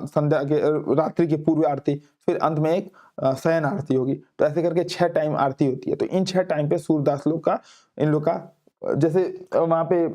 संध्या के रात्रि के पूर्व आरती, फिर अंत में एक शयन आरती होगी। तो ऐसे करके 6 टाइम आरती होती है। तो इन 6 टाइम पे सूरदास लोग का, इन लोग का, जैसे वहाँ पे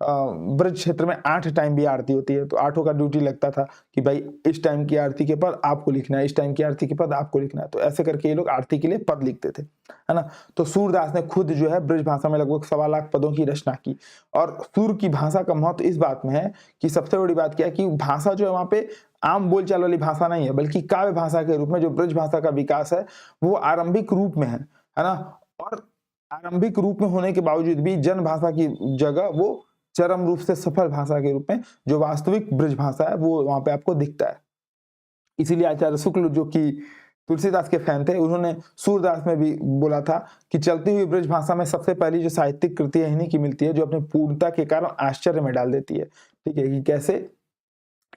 ब्रज क्षेत्र में 8 टाइम भी आरती होती है, तो 8 का ड्यूटी लगता था कि भाई इस टाइम की आरती के पद आपको लिखना है, इस टाइम की आरती के पद आपको लिखना है। तो ऐसे करके ये लोग आरती के लिए पद लिखते थे, है ना। तो सूरदास ने खुद जो है ब्रज भाषा में लगभग 1.25 लाख पदों की रचना की। और सूर की भाषा का महत्व इस बात में है कि सबसे बड़ी बात क्या है कि भाषा जो है वहाँ पे आम बोलचाल वाली भाषा नहीं है, बल्कि काव्य भाषा के रूप में जो ब्रज भाषा का विकास है वो आरंभिक रूप में है ना। और आरंभिक रूप में होने के बावजूद भी जन भाषा की जगह वो चरम रूप से सफल भाषा के रूप में जो वास्तविक ब्रज भाषा है वो वहां पे आपको दिखता है। इसीलिए आचार्य शुक्ल जो कि तुलसीदास के फैन थे, उन्होंने सूरदास में भी बोला था कि चलती हुई ब्रज भाषा में सबसे पहली जो साहित्यिक कृति है इन्हीं की मिलती है, जो अपनी पूर्णता के कारण आश्चर्य में डाल देती है, ठीक है, कि कैसे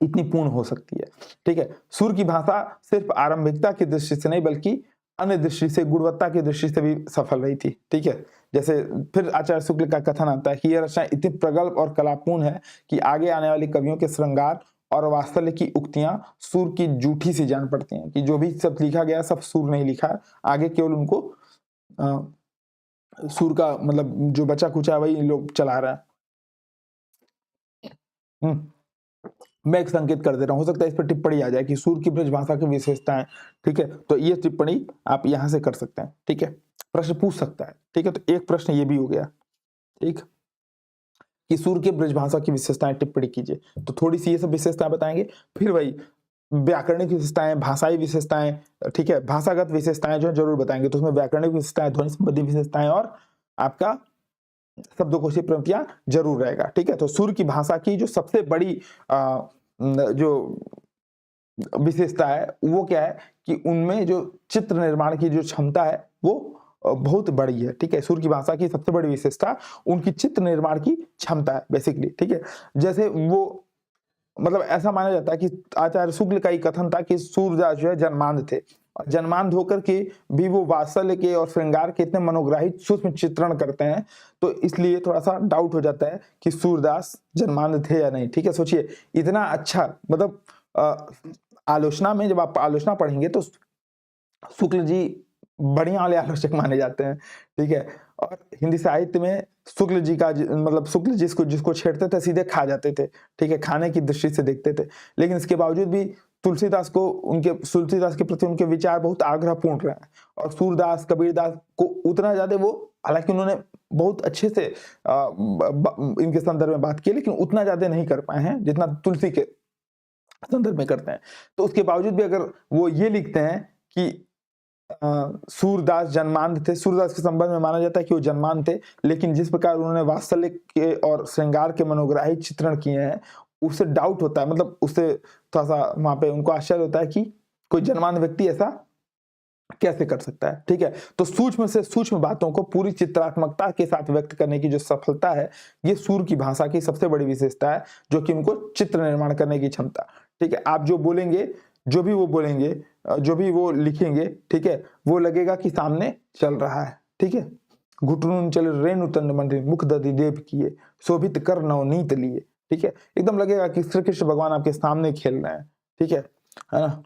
इतनी पूर्ण हो सकती है, ठीक है। सुर की भाषा सिर्फ आरंभिकता की दृष्टि से नहीं बल्कि अन्य दृष्टि से, गुणवत्ता की दृष्टि से भी सफल रही थी, ठीक है। जैसे फिर आचार्य शुक्ल का कथन आता है कि यह रचना इतनी प्रगल्भ और कलापूर्ण है कि आगे आने वाले कवियों के श्रृंगार और वात्सल्य की उक्तियां सूर की जूठी सी जान पड़ती हैं, कि जो भी सब लिखा गया सब सूर नहीं लिखा, आगे केवल उनको सूर का मतलब जो बचा कुचा वही लोग चला रहे हैं। मैं एक संकेत कर दे रहा हूं, हो सकता है इस पर टिप्पणी आ जाए कि सूर की ब्रज भाषा की विशेषताएं, ठीक है, तो ये टिप्पणी आप यहां से कर सकते हैं, ठीक है, प्रश्न पूछ सकता है, ठीक है। तो एक प्रश्न ये भी हो गया, ठीक, कि सूर के ब्रज भाषा की विशेषताएं टिप्पणी कीजिए। तो थोड़ी सी ये सब विशेषताएं बताएंगे, फिर वही व्याकरणिक विशेषताएं, भाषाई विशेषताएं, ठीक है, भाषागत विशेषताएं जो जरूर बताएंगे। तो उसमें व्याकरणिक विशेषताएं, ध्वनि संबंधी विशेषताएं और आपका शब्दकोशीय प्रवृत्तियां जरूर रहेगा, ठीक है। तो सूर की भाषा की जो सबसे बड़ी जो विशेषता है वो क्या है कि उनमें जो चित्र निर्माण की जो क्षमता है वो बहुत बड़ी है, ठीक है। सूर की भाषा की सबसे बड़ी विशेषता उनकी चित्र निर्माण की क्षमता है बेसिकली, ठीक है। जैसे वो मतलब ऐसा माना जाता है कि आचार्य शुक्ल का ही कथन था कि सूरदास जो है जन्मांध थे, और जन्मांध होकर के भी वो वात्सल्य के और श्रृंगार के इतने मनोग्राही सूक्ष्म चित्रण करते हैं, तो इसलिए थोड़ा सा डाउट हो जाता है कि सूरदास जन्मांध थे या नहीं, ठीक है। सोचिए इतना अच्छा, मतलब आलोचना में जब आप आलोचना पढ़ेंगे तो शुक्ल जी बढ़िया वाले आलोचक माने जाते हैं, ठीक है। और हिंदी साहित्य में शुक्ल जी का मतलब शुक्ल जिसको छेड़ते थे सीधे खा जाते थे, ठीक है, खाने की दृष्टि से देखते थे। लेकिन इसके बावजूद भी तुलसीदास के प्रति उनके विचार बहुत आग्रहपूर्ण रहे, और सूरदास, कबीरदास को उतना ज्यादा वो, हालांकि उन्होंने बहुत अच्छे से इनके संदर्भ में बात की, लेकिन उतना ज्यादा नहीं कर पाए हैं जितना तुलसी के संदर्भ में करते हैं। तो उसके बावजूद भी अगर वो ये लिखते हैं कि सूरदास जन्मांध थे, सूरदास के संबंध में माना जाता है कि वो जन्मांध थे, लेकिन जिस प्रकार उन्होंने वात्सल्य के और श्रृंगार के मनोग्राही चित्रण किए हैं उससे डाउट होता है, मतलब उससे थोड़ा सा वहां पे उनको आश्चर्य होता है कि कोई जन्मांध व्यक्ति ऐसा कैसे कर सकता है, ठीक है। तो सूक्ष्म से सूक्ष्म बातों को पूरी चित्रात्मकता के साथ व्यक्त करने की जो सफलता है, ये सूर की भाषा की सबसे बड़ी विशेषता है, जो कि उनको चित्र निर्माण करने की क्षमता, ठीक है। आप जो बोलेंगे, जो भी वो बोलेंगे, जो भी वो लिखेंगे, ठीक है, वो लगेगा कि सामने चल रहा है, ठीक है। घुटनुन चल रेणु तन मंदिर मुख दधि देव किए शोभित कर नवनीत लिए, ठीक है, एकदम लगेगा कि श्री कृष्ण भगवान आपके सामने खेल रहे हैं, ठीक है ना।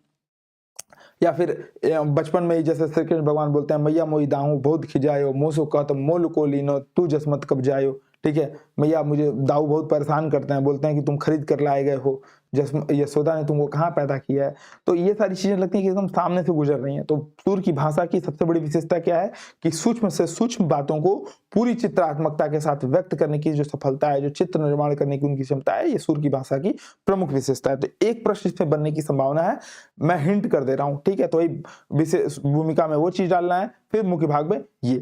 या फिर बचपन में ही जैसे श्री कृष्ण भगवान बोलते हैं मैया मोई दाऊ बहुत खिजायो मोसो कहत मोल को लीनो तू जसमत कब जायो, ठीक है, मैया मुझे दाऊ बहुत परेशान करते हैं, बोलते हैं कि तुम खरीद कर लाए गए हो, यशोदा ने तुमको कहाँ पैदा किया है। तो ये सारी चीजें लगती हैं कि एकदम सामने से गुजर रही हैं। तो सूर की भाषा की सबसे बड़ी विशेषता क्या है कि सूक्ष्म से सूक्ष्म बातों को पूरी चित्रात्मकता के साथ व्यक्त करने की जो सफलता है, जो चित्र निर्माण करने की उनकी क्षमता है, ये सूर की भाषा की प्रमुख विशेषता है। तो एक प्रश्न इसमें बनने की संभावना है, मैं हिंट कर दे रहा हूँ, ठीक है। तो वही विशेष भूमिका में वो चीज डालना है, फिर मुख्य भाग में ये,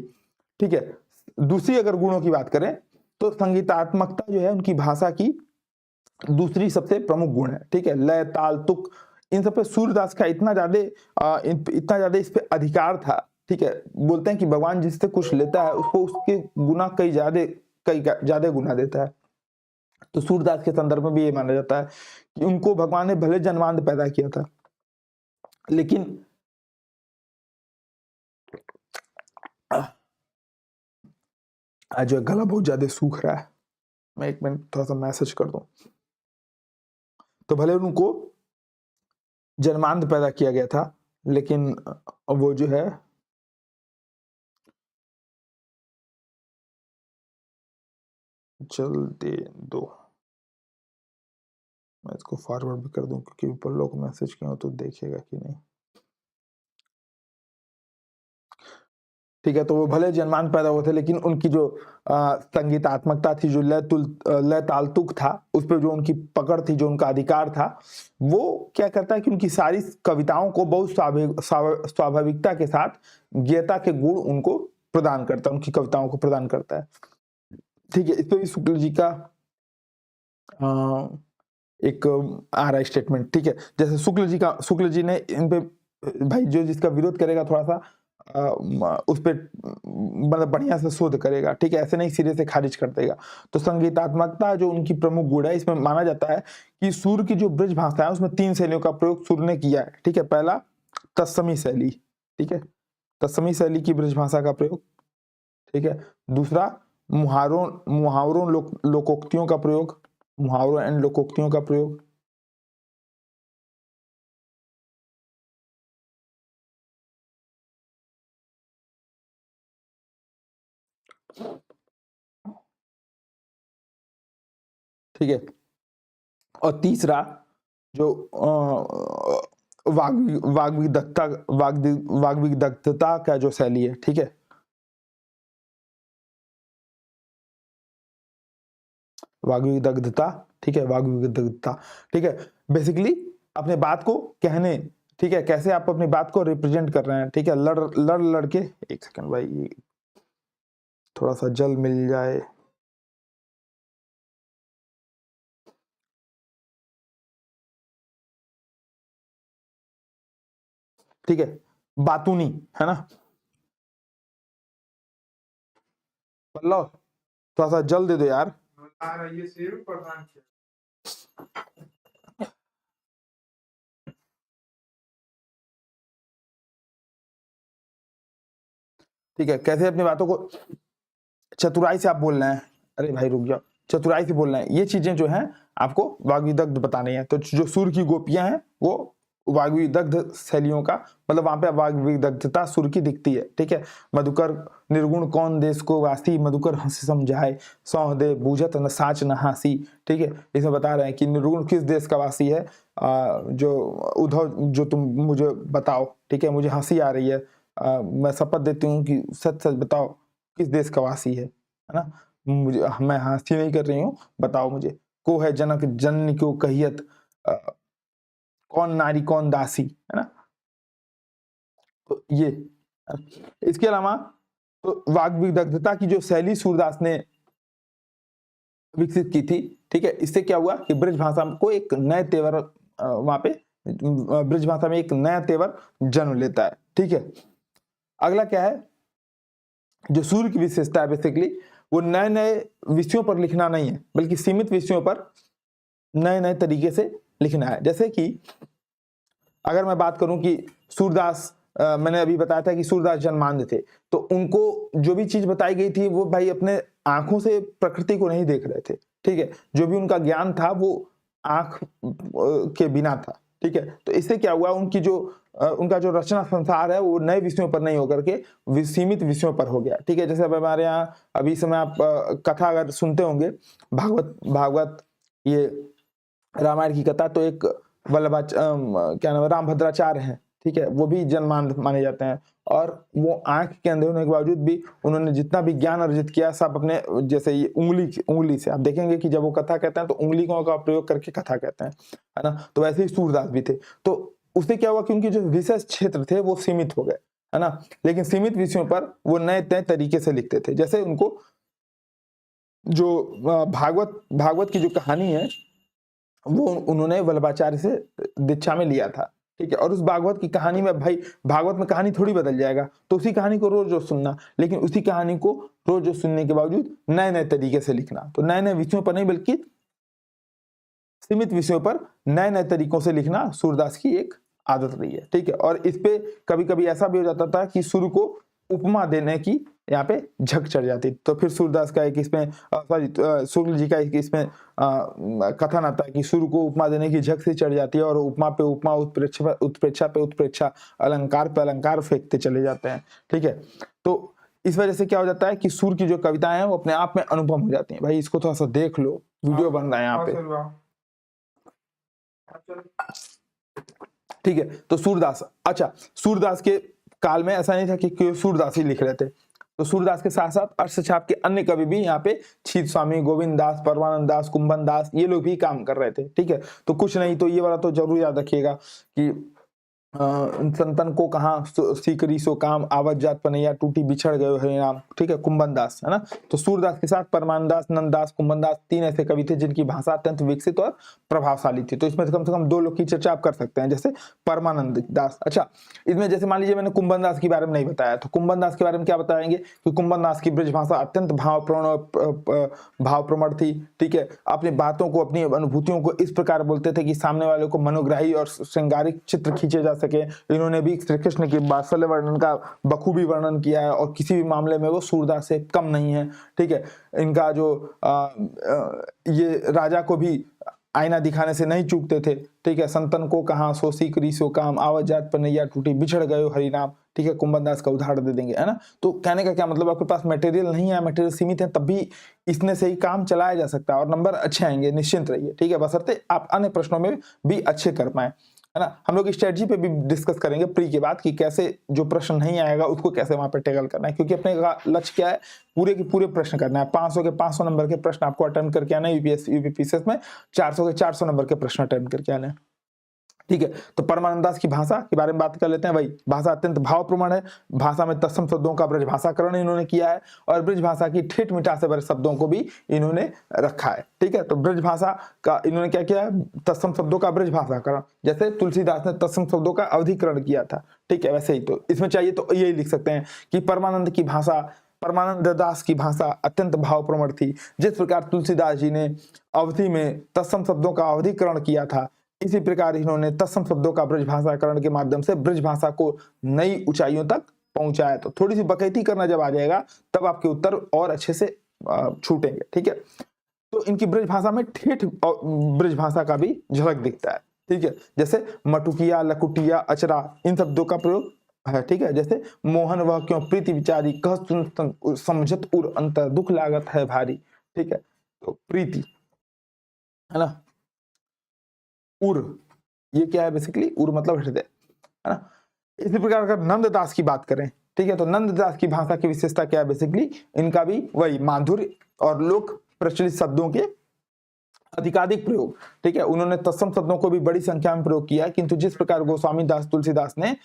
ठीक है। दूसरी अगर गुणों की बात करें तो संगीतात्मकता जो है उनकी भाषा की दूसरी सबसे प्रमुख गुण है, ठीक है। लय ताल तुक इन सब पे सूरदास का इतना ज्यादा इस पे अधिकार था, ठीक है। बोलते हैं कि भगवान जिससे कुछ लेता है उसको उसके गुना कई ज्यादा गुना देता है। तो सूरदास के संदर्भ में भी ये माना जाता है कि उनको भगवान ने भले जन्मांध पैदा किया था, लेकिन आज जो गला बहुत ज्यादा सूख रहा है, मैं एक मिनट थोड़ा सा मैसेज कर दूं। तो भले उनको जन्मांध पैदा किया गया था, लेकिन वो जो है चल दे दो, मैं इसको फॉरवर्ड भी कर दूं क्योंकि ऊपर लोग मैसेज किए हो तो देखेगा कि नहीं, ठीक है। तो वो भले जन्मांध पैदा हुए थे, लेकिन उनकी जो संगीतात्मकता थी, जो लय ताल तुक था, उस पर जो उनकी पकड़ थी, जो उनका अधिकार था, वो क्या करता है कि उनकी सारी कविताओं को बहुत स्वाभाविकता के साथ ज्ञता के गुण उनको प्रदान करता है, उनकी कविताओं को प्रदान करता है, ठीक है। इस पे भी शुक्ल जी का एक आ रहा है स्टेटमेंट, ठीक है। जैसे शुक्ल जी ने इन पे, भाई जो जिसका विरोध करेगा थोड़ा सा उस पर मतलब बढ़िया से शोध करेगा, ठीक है, ऐसे नहीं सिरे से खारिज कर देगा। तो संगीतात्मकता जो उनकी प्रमुख गुण है, इसमें माना जाता है कि सूर की जो ब्रज भाषा है उसमें 3 शैलियों का प्रयोग सूर ने किया है, ठीक है। पहला तत्समी शैली, ठीक है, तत्समी शैली की ब्रज भाषा का प्रयोग, ठीक है। दूसरा मुहावरों लोकोक्तियों का प्रयोग, मुहावरों एंड लोकोक्तियों का प्रयोग, ठीक है। और तीसरा जो वाग्विदग्धता का जो शैली है, ठीक है, वाग्विदग्धता, ठीक है, वाग्विदग्धता, ठीक है। बेसिकली अपने बात को कहने, ठीक है, कैसे आप अपनी बात को रिप्रेजेंट कर रहे हैं, ठीक है। लड़ के, एक सेकंड भाई, थोड़ा सा जल मिल जाए, ठीक है, बातूनी है ना, पल्लव थोड़ा सा जल दे दो यार, ये सेव प्रधान ठीक है। कैसे अपनी बातों को चतुराई से आप बोल रहे हैं, अरे भाई रुक जाओ, चतुराई से बोल रहे हैं, ये चीजें जो हैं आपको वाग्विदग्ध बतानी है। तो जो सुर की गोपियां हैं वो वाग्विदग्ध शैलियों का, मतलब वहां पे वाग्विदग्धता सुर की दिखती है, ठीक है। मधुकर निर्गुण कौन देश को वासी, मधुकर हंसी समझाए, सौह दे बूझत न साच न हासी, ठीक है। इसमें बता रहे हैं कि निर्गुण किस देश का वासी है, जो उद्धव जो तुम मुझे बताओ, ठीक है, मुझे हंसी आ रही है, मैं शपथ देती हूँ कि सच सच बताओ किस देश का वासी है ना, मुझे, मैं हंसी नहीं कर रही हूँ, बताओ मुझे। को है जनक जननी को कहियत, कौन नारी कौन दासी, है ना। तो ये, इसके अलावा तो वाग्विदग्धता की जो शैली सूरदास ने विकसित की थी, ठीक है, इससे क्या हुआ कि ब्रज भाषा को एक नए तेवर, वहां पे ब्रज भाषा में एक नया तेवर जन्म लेता है, ठीक है। अगला क्या है, जो सूर्य की विशेषता है, बेसिकली वो नए नए विषयों पर लिखना नहीं है, बल्कि सीमित विषयों पर नए नए तरीके से लिखना है। जैसे कि अगर मैं बात करूं कि सूरदास, मैंने अभी बताया था कि सूरदास जन्मांध थे, तो उनको जो भी चीज बताई गई थी वो भाई अपने आंखों से प्रकृति को नहीं देख रहे थे, ठीक है। जो भी उनका ज्ञान था वो आंख के बिना था, ठीक है। तो इससे क्या हुआ, उनकी जो उनका जो रचना संसार है वो नए विषयों पर नहीं होकर के सीमित विषयों पर हो गया। ठीक है, जैसे अब हमारे यहाँ अभी समय आप कथा अगर सुनते होंगे, भागवत भागवत ये रामायण की कथा, तो एक क्या नाम है, रामभद्राचार्य हैं, ठीक है, वो भी जनमान माने जाते हैं। और वो आंख के अंधे होने के बावजूद भी उन्होंने जितना भी ज्ञान अर्जित किया सब अपने, जैसे ये उंगली से आप देखेंगे कि जब वो कथा कहते हैं तो उंगलियों का प्रयोग करके कथा कहते हैं, है ना। तो वैसे ही सूरदास भी थे। तो उससे क्या हुआ कि उनके जो विशेष क्षेत्र थे वो सीमित हो गए, है ना। लेकिन सीमित विषयों पर वो नए नए तरीके से लिखते थे। जैसे उनको जो भागवत की जो कहानी है वो उन्होंने वल्लभाचार्य से दीक्षा में लिया था, ठीक है। और उस भागवत की कहानी में, भाई भागवत में कहानी थोड़ी बदल जाएगा, तो उसी कहानी को रोज रोज सुनना, लेकिन उसी कहानी को रोज रोज सुनने के बावजूद नए नए तरीके से लिखना। तो नए नए विषयों पर नहीं बल्कि सीमित विषयों पर नए नए तरीकों से लिखना सूरदास की एक आदत रही है, ठीक है। और इस पे कभी कभी ऐसा भी हो जाता था कि सुर को उपमा देने की यहाँ पे झक चढ़ जाती, तो फिर सूरदास का एक इसमें शुक्ल जी का एक इसमें कथन आता है कि सुर को उपमा देने की झक से चढ़ जाती है और उपमा पे उपमा, उत्प्रेक्षा पे उत्प्रेक्षा, अलंकार पे अलंकार फेंकते चले जाते हैं, ठीक है। तो इस वजह से क्या हो जाता है कि सुर की जो कविताएं हैं वो अपने आप में अनुपम हो जाती हैं। भाई इसको थोड़ा सा देख लो, वीडियो बन रहा है यहाँ पे, ठीक है। तो सूरदास, अच्छा, सूरदास के काल में ऐसा नहीं था कि सूरदास ही लिख रहे थे, तो सूरदास के साथ साथ अष्टछाप के अन्य कवि भी यहाँ पे छीत स्वामी, गोविंद दास, परमानंद दास, कुंभन दास, ये लोग भी काम कर रहे थे, ठीक है। तो कुछ नहीं तो ये वाला तो जरूर याद रखिएगा कि संतन को कहाँ सीकरी सो काम, आवत जात पनैया टूटी बिछड़ गए हरे नाम, ठीक है, कुंभन दास, है ना। तो सूरदास के साथ परमानंद दास, नंद दास, कुंभन दास, तीन ऐसे कवि थे जिनकी भाषा अत्यंत विकसित और प्रभावशाली थी। तो इसमें से कम दो लोग की चर्चा आप कर सकते हैं, जैसे परमानंद दास। अच्छा, इसमें जैसे मान लीजिए मैंने कुंभन दास के बारे में नहीं बताया, तो कुंभन दास के बारे में क्या बताएंगे कि कुंभन दास की ब्रज भाषा अत्यंत भावप्रवण थी, ठीक है। अपनी बातों को, अपनी अनुभूतियों को इस प्रकार बोलते थे कि सामने वाले को मनोग्राही और श्रृंगारिक चित्र खींचे जा सके। इन्होंने भी श्री कृष्ण के वात्सल्य वर्णन का बखूबी वर्णन किया है और किसी भी मामले में वो सूरदास से कम नहीं है, ठीक है। इनका जो ये राजा को भी आईना दिखाने से नहीं चूकते थे, ठीक है। संतन को कहाँ सो सीकरी सो काम, आवत जात पनैया टूटी बिछड़ गयो हरि नाम, ठीक है। कुंभन दास का उदाहरण दे देंगे, है ना। तो कहने का क्या मतलब, आपके पास मटेरियल नहीं है, मटेरियल सीमित है, तब भी इसने से ही काम चलाया जा सकता है और नंबर अच्छे आएंगे, निश्चिंत रहिए, ठीक है। बशर्ते आप अन्य प्रश्नों में भी अच्छे कर पाए, है ना। हम लोग स्ट्रेटजी पे भी डिस्कस करेंगे प्री के बाद कि कैसे जो प्रश्न नहीं आएगा उसको कैसे वहां पे टैकल करना है, क्योंकि अपने का लक्ष्य क्या है, पूरे के पूरे प्रश्न करना है। 500 के 500 नंबर के प्रश्न आपको अटेम्प्ट करके आना है, यूपीपीसीएस में 400 के 400 नंबर के प्रश्न अटेम्प्ट करके आना है, ठीक है। तो परमानंद दास की भाषा के बारे में बात कर लेते हैं। भाई भाषा अत्यंत भावप्रवण है, भाषा में तत्सम शब्दों का ब्रज भाषाकरण इन्होंने किया है और ब्रज भाषा की ठेठ मिठास से भरे शब्दों को भी इन्होंने रखा है, ठीक है। तो ब्रज भाषा का इन्होंने क्या किया, तत्सम शब्दों का ब्रज भाषाकरण, जैसे तुलसीदास ने तत्सम शब्दों का अवधिकरण किया था, ठीक है। वैसे ही तो इसमें चाहिए तो यही लिख सकते हैं कि परमानंद दास की भाषा अत्यंत भावप्रवण थी। जिस प्रकार तुलसीदास जी ने अवधि में तत्सम शब्दों का अवधिकरण किया था, इसी प्रकार इन्होंने तत्सम शब्दों का ब्रज भाषाकरण के माध्यम से ब्रज भाषा को नई ऊंचाइयों तक पहुंचाया। तो थोड़ी सी बकैती करना जब आ जाएगा तब आपके उत्तर और अच्छे से छूटेंगे, ठीक है। तो इनकी ब्रज भाषा में ठेठ ब्रज भाषा का भी झलक दिखता है, ठीक है। जैसे मटुकिया, लकुटिया, अचरा, इन शब्दों का प्रयोग है, ठीक है। जैसे मोहन वह क्यों प्रीति विचारी, कह सुन समझत उर अंतर, दुख लागत है भारी, ठीक है। तो प्रीति, है ना, उर, ये क्या है बेसिकली, उर मतलब हृदय, है ना। इसी प्रकार अगर नंददास की बात करें, ठीक है, तो नंददास की भाषा की विशेषता क्या है, बेसिकली इनका भी वही माधुर्य और लोक प्रचलित शब्दों के अधिकाधिक प्रयोग, ठीक है। उन्होंने तत्सम शब्दों को भी बड़ी संख्या में प्रयोग किया, किंतु जिस प्रकार गोस्वामी दास तुलसीदास ने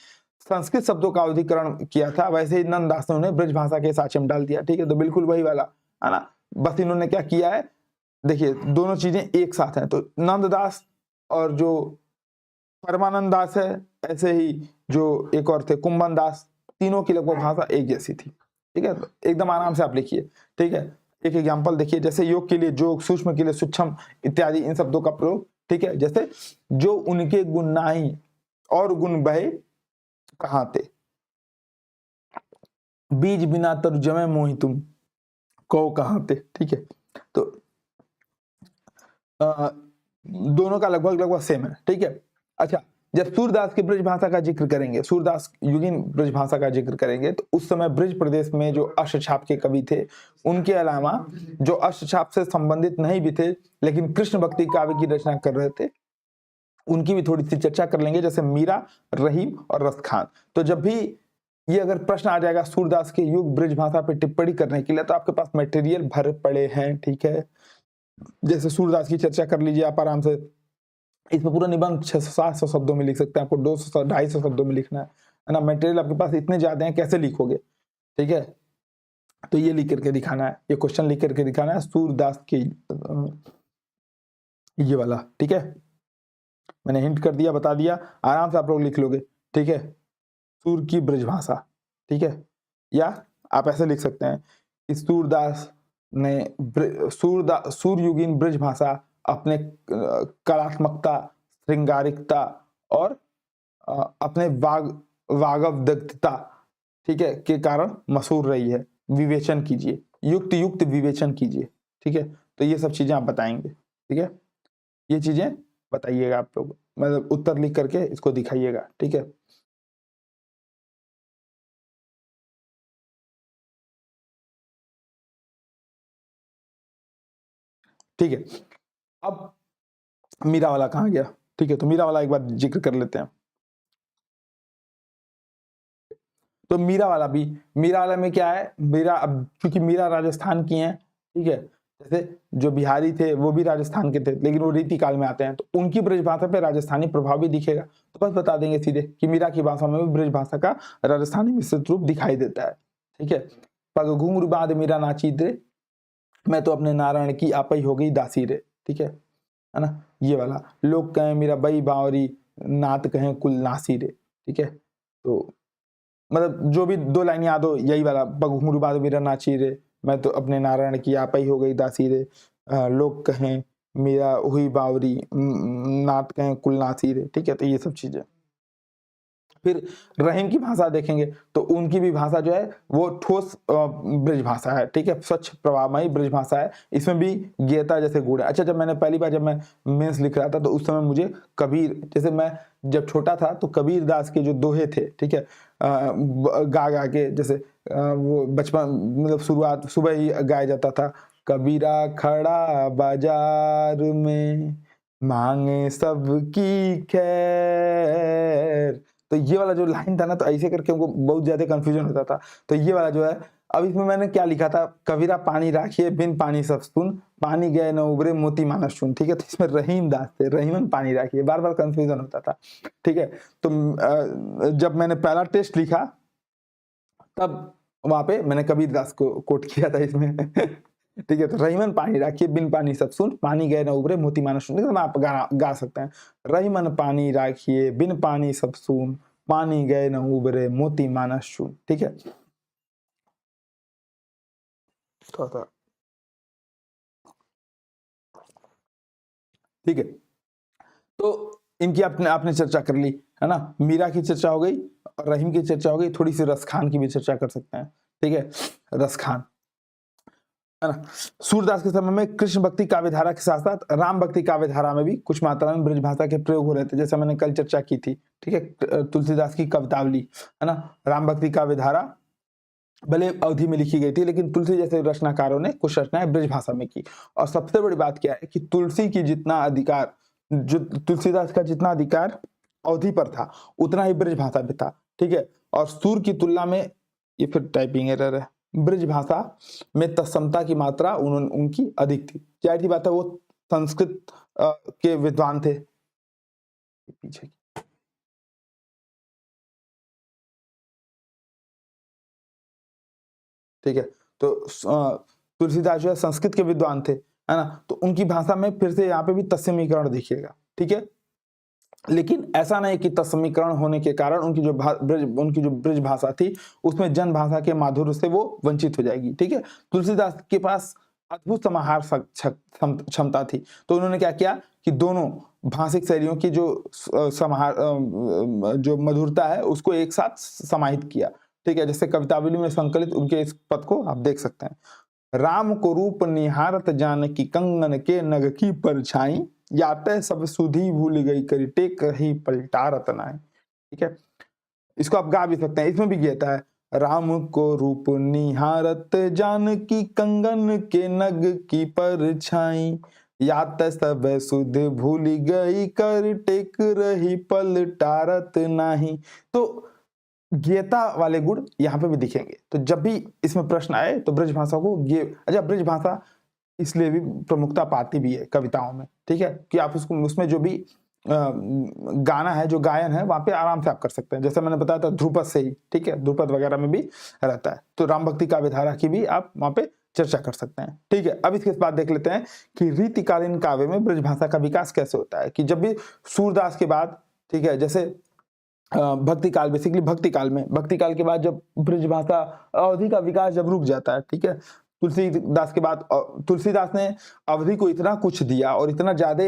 संस्कृत शब्दों का अवधिकरण किया था, वैसे ही नंददास ने उन्हें ब्रज भाषा के साँचे में डाल दिया, ठीक है। तो बिल्कुल वही वाला, है ना। बस इन्होंने क्या किया है, देखिए दोनों चीजें एक साथ हैं। तो नंददास और जो परमानंद दास है, ऐसे ही जो एक और थे कुंभन दास, तीनों की लगभग भाषा एक जैसी थी, ठीक है। तो एकदम आराम से आप लिखिए, ठीक है। एक एग्जांपल देखिए, जैसे योग के लिए जोग, सूक्ष्म के लिए सूक्ष्म इत्यादि इन शब्दों का प्रयोग, ठीक है। जैसे जो उनके गुण नाही और गुण बहे कहाँ थे, बीज बिना तरु जमे मोहि तुम कहो कहाँ थे, ठीक है। तो दोनों का लगभग सेम है, ठीक है। अच्छा, जब सूरदास की ब्रज भाषा का जिक्र करेंगे, सूरदास युगीन ब्रज भाषा का जिक्र करेंगे, तो उस समय ब्रज प्रदेश में जो अष्टछाप के कवि थे, उनके अलावा जो अष्टछाप से संबंधित नहीं भी थे लेकिन कृष्ण भक्ति काव्य की रचना कर रहे थे, उनकी भी थोड़ी सी चर्चा कर लेंगे, जैसे मीरा, रहीम और रस खान। तो जब भी ये अगर प्रश्न आ जाएगा सूरदास के युग ब्रज भाषा पे टिप्पणी करने के लिए, तो आपके पास मटेरियल भर पड़े हैं, ठीक है। जैसे सूरदास की चर्चा कर लीजिए आप आराम से, इसमें पूरा निबंध 600-700 शब्दों में लिख सकते हैं, आपको 200-250 शब्दों में लिखना है ना। मटेरियल आपके पास इतने ज्यादा हैं, कैसे लिखोगे, ठीक है। तो ये लिख करके दिखाना है, ये क्वेश्चन लिख करके दिखाना है सूरदास के ये वाला, ठीक है। मैंने हिंट कर दिया, बता दिया, आराम से आप लोग लिख लोगे, ठीक है। सूर की ब्रज भाषा, ठीक है। या आप ऐसे लिख सकते हैं कि सूरदास ने सूरयुगीन ब्रज भाषा अपने कलात्मकता, श्रृंगारिकता और अपने वागवदत्तता, ठीक है, के कारण मशहूर रही है। विवेचन कीजिए, युक्त युक्त विवेचन कीजिए, ठीक है। तो ये सब चीजें आप बताएंगे, ठीक है। ये चीजें बताइएगा आप लोग, मतलब उत्तर लिख करके इसको दिखाइएगा, ठीक है। ठीक है, अब मीरा वाला कहाँ गया, ठीक है। तो मीरा वाला एक बार जिक्र कर लेते हैं। तो मीरा वाला में क्या है, मीरा, अब क्योंकि मीरा राजस्थान की है, ठीक है। जैसे जो बिहारी थे वो भी राजस्थान के थे, लेकिन वो रीति काल में आते हैं, तो उनकी ब्रज भाषा पे राजस्थानी प्रभाव भी दिखेगा। तो बस बता देंगे सीधे कि मीरा की भाषा में भी ब्रज भाषा का राजस्थानी मिश्रित रूप दिखाई देता है, ठीक है। पग घुंघरू बांध मीरा नाची रे, मैं तो अपने नारायण की आपई हो गई दासी रे, ठीक है ना। ये वाला, लोग कहें मीरा बई बावरी, नात कहें कुल नासी रे, ठीक है। तो मतलब जो भी 2 लाइन याद हो, यही वाला, पग घुंघरू बांध मीरा नाची रे, मैं तो अपने नारायण की आपई हो गई दासी रे, लोग कहें मीरा हुई बावरी, नात कहें कुल नासी रे, ठीक है। तो ये सब चीजें। फिर रहीम की भाषा देखेंगे तो उनकी भी भाषा जो है वो ठोस ब्रज भाषा है, ठीक है, स्वच्छ प्रवाहमयी ब्रज भाषा है। इसमें भी गेयता जैसे गुण है। अच्छा, जब मैंने पहली बार जब मैं मेंस लिख रहा था तो उस समय मुझे कबीर, जैसे मैं जब छोटा था तो कबीर दास के जो दोहे थे, ठीक है, गा गा के, जैसे वो बचपन मतलब शुरुआत सुबह ही गाया जाता था, कबीरा खड़ा बाजार में मांगे सबकी खैर। तो ये वाला जो लाइन था ना, तो ऐसे करके हमको बहुत ज्यादा कंफ्यूजन होता था। तो ये वाला जो है, अब इसमें मैंने क्या लिखा था, कबीरा पानी राखिए बिन पानी सब सुन, पानी गए न उबरे मोती मानस चुन, ठीक है। तो इसमें रहीम दास थे, रहीमन पानी राखिए, बार बार कंफ्यूजन होता था, ठीक है। तो जब मैंने पहला टेस्ट लिखा तब वहां पे मैंने कबीर दास को कोट किया था इसमें ठीक है। तो रहीमन पानी राखिए बिन पानी सब सुन, पानी गए न उबरे मोती मानस सुन, तो आप गा सकते हैं, रहीमन पानी राखिए बिन पानी सब सुन, पानी गए न उबरे मोती मानस चून, ठीक है। ठीक है, तो इनकी आपने चर्चा कर ली, है ना। मीरा की चर्चा हो गई, रहीम की चर्चा हो गई, थोड़ी सी रस खान की भी चर्चा कर सकते हैं, ठीक है। रस खान, है ना। सूरदास के समय में कृष्ण भक्ति काव्य धारा के साथ साथ राम भक्ति काव्य धारा में भी कुछ मात्रा में ब्रज भाषा के प्रयोग हो रहे थे, जैसे मैंने कल चर्चा की थी, ठीक है। तुलसीदास की कवितावली, है ना, राम भक्ति काव्य धारा भले अवधि में लिखी गई थी, लेकिन तुलसी जैसे रचनाकारों ने कुछ रचनाएं ब्रज भाषा में की। और सबसे बड़ी बात क्या है कि तुलसी की जितना अधिकार, जो तुलसीदास का जितना अधिकार अवधि पर था, उतना ही ब्रज भाषा पे था, ठीक है। और सूर की तुलना में, ये फिर टाइपिंग एरर है, ब्रज भाषा में तत्समता की मात्रा उनकी अधिक थी। जाहिर सी बात है, वो संस्कृत के विद्वान थे। पीछे ठीक है, तो तुलसीदास जो है संस्कृत के विद्वान थे, है ना। तो उनकी भाषा में फिर से यहाँ पे भी तत्समीकरण दिखेगा, ठीक है। लेकिन ऐसा नहीं कि तत्समीकरण होने के कारण उनकी जो ब्रज भाषा थी उसमें जन भाषा के माधुर्य से वो वंचित हो जाएगी, ठीक है। तुलसीदास के पास अद्भुत समाहार क्षमता थी, तो उन्होंने क्या किया कि दोनों भाषिक शैलियों की जो समाहार जो मधुरता है उसको एक साथ समाहित किया, ठीक है। जैसे कवितावली में संकलित उनके इस पद को आप देख सकते हैं, राम को रूप निहारत जानकी कंगन के नग की परछाई, याते सब सुधी भूल गई करी टेक रही पलटा रतनाए। ठीक है, इसको आप गा भी सकते हैं, इसमें भी गीता है, राम को रूप निहारत जानकी कंगन के नग की परछाई, यात सब सुध भूल गई कर टेक रही पलटारत नाही। तो गीता वाले गुण यहाँ पे भी दिखेंगे। तो जब भी इसमें प्रश्न आए तो ब्रज भाषा को ये, अच्छा ब्रज भाषा इसलिए भी प्रमुखता पाती भी है कविताओं में, ठीक है, कि आप उसको उसमें जो भी गाना है, जो गायन है, वहां पे आराम से आप कर सकते हैं। जैसे मैंने बताया था ध्रुपद से ही, ठीक है, ध्रुपद वगैरह में भी रहता है। तो राम भक्ति काव्य धारा की भी आप वहां पे चर्चा कर सकते हैं। ठीक है, अब इसके बाद देख लेते हैं कि रीतिकालीन काव्य में ब्रज भाषा का विकास कैसे होता है। कि जब भी सूरदास के बाद, ठीक है, जैसे भक्ति काल, बेसिकली भक्ति काल में, भक्ति काल के बाद जब ब्रज भाषा अवधि का विकास जब रुक जाता है, ठीक है, तुलसीदास के बाद तुलसीदास ने अवधि को इतना कुछ दिया और इतना ज्यादा,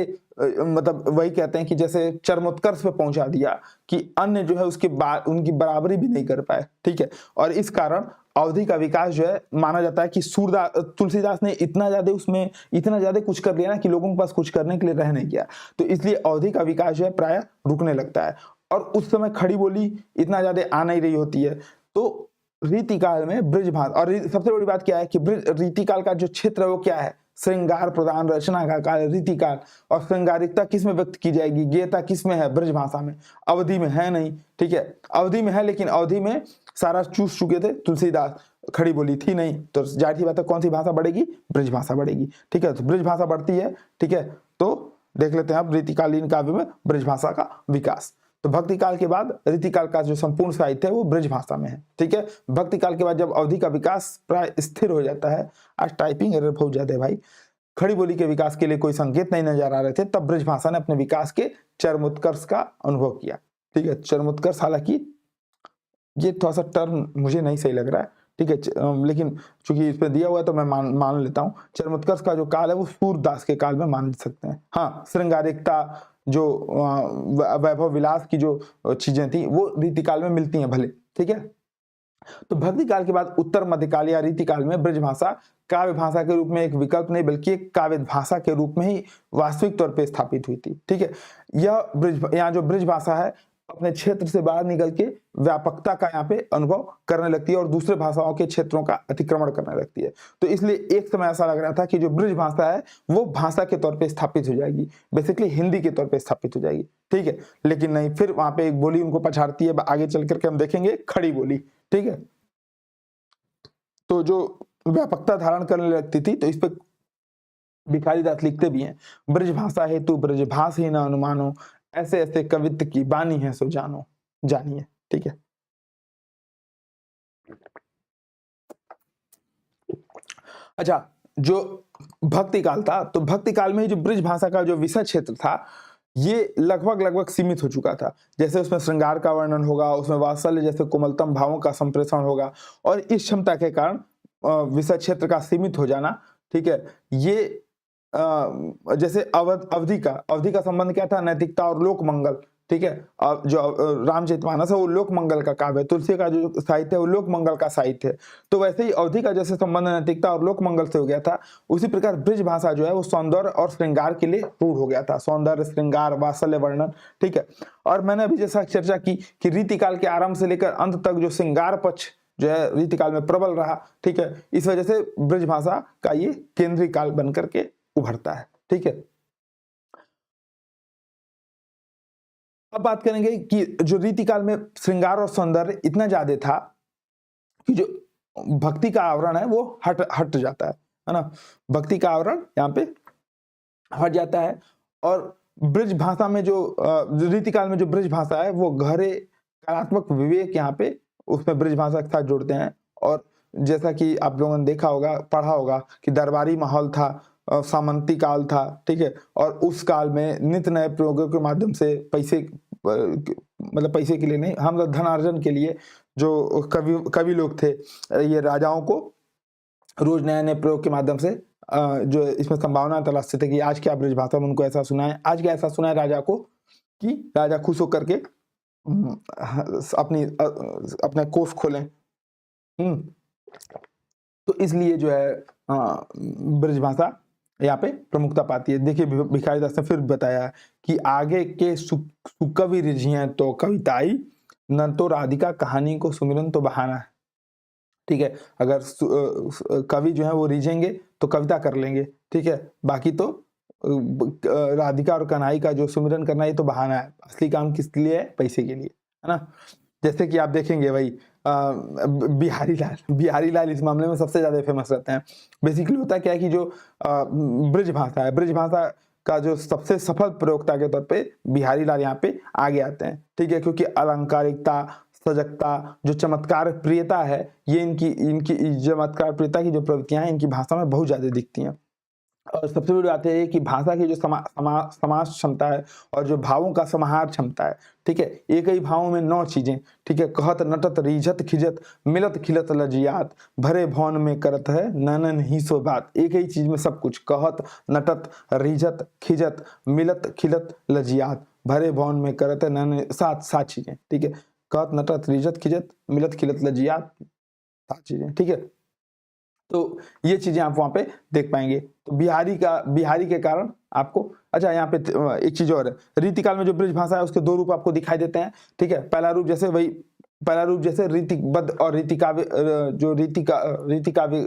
मतलब वही कहते हैं कि जैसे चरमोत्कर्ष पे पहुंचा दिया कि अन्य जो है उसके बाद उनकी बराबरी भी नहीं कर पाए। ठीक है, और इस कारण अवधि का विकास जो है माना जाता है कि तुलसीदास ने इतना ज्यादा कुछ कर लिया ना कि लोगों के पास कुछ करने के लिए रह नहीं गया। तो इसलिए अवधि का विकास जो है प्राय रुकने लगता है और उस समय खड़ी बोली इतना ज्यादा आ नहीं रही होती है। तो रीतिकाल में ब्रज भाषा, और सबसे बड़ी बात क्या है कि रीतिकाल का जो क्षेत्र है वो क्या है, श्रृंगार प्रधान रचना का काल रीतिकाल। और श्रृंगारिकता किस में व्यक्त की जाएगी, गीता किस में है, ब्रज भाषा में, अवधि में है नहीं। ठीक है, अवधि में है, लेकिन अवधि में सारा चूस चुके थे तुलसीदास, खड़ी बोली थी नहीं, तो जाहिर सी बात है कौन सी भाषा बढ़ेगी, ब्रज भाषा बढ़ेगी। ठीक है, तो ब्रज भाषा बढ़ती है। ठीक है, तो देख लेते हैं अब रीतिकालीन काव्य में ब्रज भाषा का विकास। तो भक्ति काल के बाद रीतिकाल का जो संपूर्ण साहित्य है वो ब्रज भाषा में है। ठीक है, भक्ति काल के बाद जब अवधि का विकास प्राय स्थिर हो जाता है, आज टाइपिंग एरर बहुत ज्यादा है भाई, खड़ी बोली के विकास के लिए कोई संकेत नहीं नजर आ रहे थे, तब ब्रज भाषा ने अपने विकास के चरमोत्कर्ष का अनुभव किया। ठीक है, चरमोत्कर्ष, हालांकि ये थोड़ा सा टर्म मुझे नहीं सही लग रहा है, ठीक है, लेकिन चूंकि इस पे दिया हुआ है तो मैं मान लेता हूँ। चरमोत्कर्ष का जो काल है वो सूरदास के काल में मान सकते हैं। हाँ, श्रृंगारिकता, जो वैभव विलास की जो चीजें थी वो रीतिकाल में मिलती हैं भले। ठीक है, तो भक्ति काल के बाद उत्तर मध्यकाल या रीतिकाल में ब्रज भाषा काव्य भाषा के रूप में एक विकल्प नहीं बल्कि एक काव्य भाषा के रूप में ही वास्तविक तौर पे स्थापित हुई थी। ठीक है, यहाँ जो ब्रज भाषा है अपने क्षेत्र से बाहर निकल के व्यापकता का यहाँ पे अनुभव करने लगती है और दूसरे भाषाओं के क्षेत्रों का अतिक्रमण करने लगती है। तो इसलिए एक समय ऐसा लग रहा था कि जो ब्रज भाषा है वो भाषा के तौर पे स्थापित हो जाएगी, बेसिकली हिंदी के तौर पे स्थापित हो जाएगी। ठीक है, लेकिन नहीं, फिर वहां पे एक बोली उनको पछाड़ती है, आगे चल करके हम देखेंगे खड़ी बोली। ठीक है, तो जो व्यापकता धारण करने लगती थी, तो इस पे भिखारीदास लिखते भी हैं, ब्रज भाषा हेतु ब्रज भाष ही न अनुमानो, ऐसे ऐसे कवित्व की बानी है सो जानो जानिए। ठीक है, अच्छा, जो भक्ति काल था, तो भक्ति काल में ही जो ब्रज भाषा का जो विषय क्षेत्र था ये लगभग सीमित हो चुका था। जैसे उसमें श्रृंगार का वर्णन होगा, उसमें वात्सल्य जैसे कोमलतम भावों का संप्रेषण होगा, और इस क्षमता के कारण विषय क्षेत्र का सीमित हो जाना, ठीक है, ये जैसे अवधि का संबंध क्या था, नैतिकता और लोक मंगल। ठीक है, जो रामचरितमानस है वो लोक मंगल का काव्य है, तुलसी का जो साहित्य है वो लोक मंगल का साहित्य है। तो वैसे ही अवधि का जैसे संबंध नैतिकता और लोक मंगल से हो गया था, उसी प्रकार ब्रज भाषा जो है वो सौंदर्य और श्रृंगार के लिए रूढ़ हो गया था, सौंदर्य, श्रृंगार, वात्सल्य वर्णन। ठीक है, और मैंने अभी जैसा चर्चा की कि रीतिकाल के आरंभ से लेकर अंत तक जो श्रृंगार पक्ष जो है रीतिकाल में प्रबल रहा। ठीक है, इस वजह से ब्रज भाषा का ये केंद्रीय काल बनकर के उभरता है। ठीक है, अब बात करेंगे कि जो रीतिकाल में श्रृंगार और सौंदर्य इतना ज्यादा था कि जो भक्ति का आवरण है वो हट जाता है ना, भक्ति का आवरण यहाँ पे हट जाता है। और ब्रज भाषा में जो रीतिकाल में जो ब्रज भाषा है वो गहरे कलात्मक विवेक यहाँ पे उसमें ब्रज भाषा के साथ जोड़ते हैं। और जैसा कि आप लोगों ने देखा होगा, पढ़ा होगा कि दरबारी माहौल था, सामंती काल था। ठीक है, और उस काल में नित्य नए प्रयोगों के माध्यम से पैसे के लिए नहीं, हम लोग धनार्जन के लिए जो कवि लोग थे, ये राजाओं को रोज नए नए प्रयोग के माध्यम से जो इसमें संभावना तलाशते थे कि आज क्या ब्रज भाषा में उनको ऐसा सुना है, आज क्या ऐसा सुना है राजा को कि राजा खुश होकर के अपने कोष खोलें। तो इसलिए जो है ब्रज भाषा यहाँ पे प्रमुखता पाती है। देखिए भिखारीदास ने फिर बताया कि आगे के सुकवि रिझियां तो कविताई, न तो राधिका कहानी को सुमिरन तो बहाना है। ठीक है, अगर कवि जो है वो रिझेंगे तो कविता कर लेंगे, ठीक है, बाकी तो राधिका और कन्हई का जो सुमिरन करना ये तो बहाना है, असली काम किस लिए है, पैसे के लिए, है ना। जैसे कि आप देखेंगे भाई बिहारी लाल इस मामले में सबसे ज्यादा फेमस रहते हैं। बेसिकली होता क्या है कि जो ब्रज भाषा है, ब्रज भाषा का जो सबसे सफल प्रयोक्ता के तौर पे बिहारी लाल यहाँ पे आगे आते हैं, ठीक है, क्योंकि अलंकारिकता, सजगता, जो चमत्कार प्रियता है, ये इनकी इनकी चमत्कार प्रियता की जो प्रवृत्तियां हैं इनकी भाषा में बहुत ज्यादा दिखती हैं। और सबसे बड़ी बात है कि भाषा की जो समास क्षमता है और जो भावों का समाहार क्षमता है, ठीक है, एक ही भावों में 9 चीजें, ठीक है, कहत नटत रीझत खिजत मिलत खिलत लजियात भरे भवन में करत है ननन ही सो बात। एक ही चीज में सब कुछ, कहत नटत रीझत खिजत मिलत खिलत लजियात भरे भवन में करत है ननन, 7 चीजें, ठीक है, कहत नटत रीझत खिजत मिलत खिलत लजियात, 7 चीजें, ठीक है। तो ये चीजें आप वहां पे देख पाएंगे। तो बिहारी के कारण आपको, अच्छा यहाँ पे एक चीज और है, रीतिकाल में जो ब्रज भाषा है उसके 2 रूप आपको दिखाई देते हैं, ठीक है। पहला रूप जैसे रीतिबद्ध और रीतिकाव्य, जो रीतिकाव्य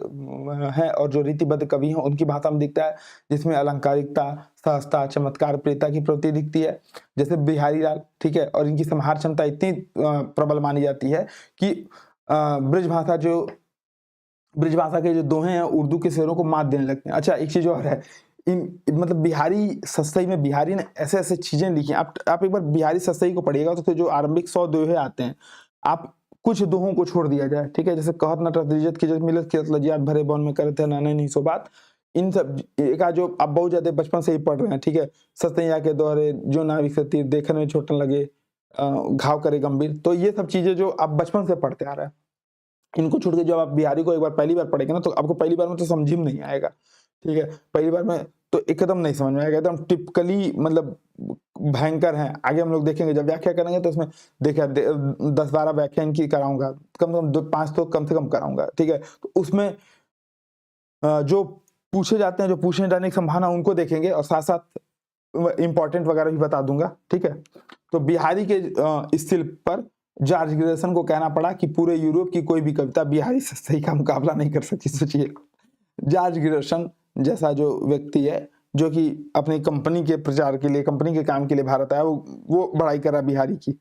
है और जो रीतिबद्ध कवि हैं उनकी भाषा में दिखता है, जिसमें अलंकारिकता, सहजता, चमत्कार प्रियता की प्रवृत्ति दिखती है, जैसे बिहारी लाल, ठीक है। और इनकी संहार क्षमता इतनी प्रबल मानी जाती है कि ब्रज भाषा के जो दोहे हैं उर्दू के शेरों को मात देने लगते हैं। अच्छा एक चीज और है, मतलब बिहारी सस्सई में बिहारी ने ऐसे ऐसे चीजें लिखी हैं। आप एक बार बिहारी सस्सई को पढ़िएगा तो जो आरंभिक 100 दोहे आते हैं, आप कुछ दोहों को छोड़ दिया जाए, ठीक है, जैसे कहत नट रिजत की मिलत खिलत लजियात भरे बन में करते नाने नहीं सो बात, इन सब एक जो आप बहुत ज्यादा बचपन से ही पढ़ रहे हैं, ठीक है, सस्तैया के दौरे जो नाविक से तीर देखने में छोटन लगे घाव करे गंभीर, तो ये सब चीजें जो आप बचपन से पढ़ते आ रहे हैं, इनको छोड़ के जब आप बिहारी को एक बार पहली बार पढ़ेंगे ना तो आपको पहली बार में तो समझ में नहीं आएगा, ठीक है, पहली बार में तो एकदम नहीं समझ में आएगा, एकदम टिपिकली मतलब भयंकर है। आगे हम लोग देखेंगे जब व्याख्या करेंगे तो उसमें देखिए 10-12 व्याख्या इनकी कराऊंगा, कम से कम 2-5 तो कम से कम कराऊंगा, ठीक है। तो उसमें जो पूछे जाते हैं, जो पूछने जाने की संभावना उनको देखेंगे और साथ साथ इंपॉर्टेंट वगैरह भी बता दूंगा, ठीक है। तो बिहारी के इस शिल्प पर जॉर्ज ग्रेसन को कहना पड़ा कि पूरे यूरोप की कोई भी कविता बिहारी से सही का मुकाबला नहीं कर सकती। सोचिए जॉर्ज ग्रेसन जैसा जो व्यक्ति है जो कि अपनी कंपनी के प्रचार के लिए, कंपनी के काम के लिए भारत आया, वो बड़ाई कर रहा बिहारी की,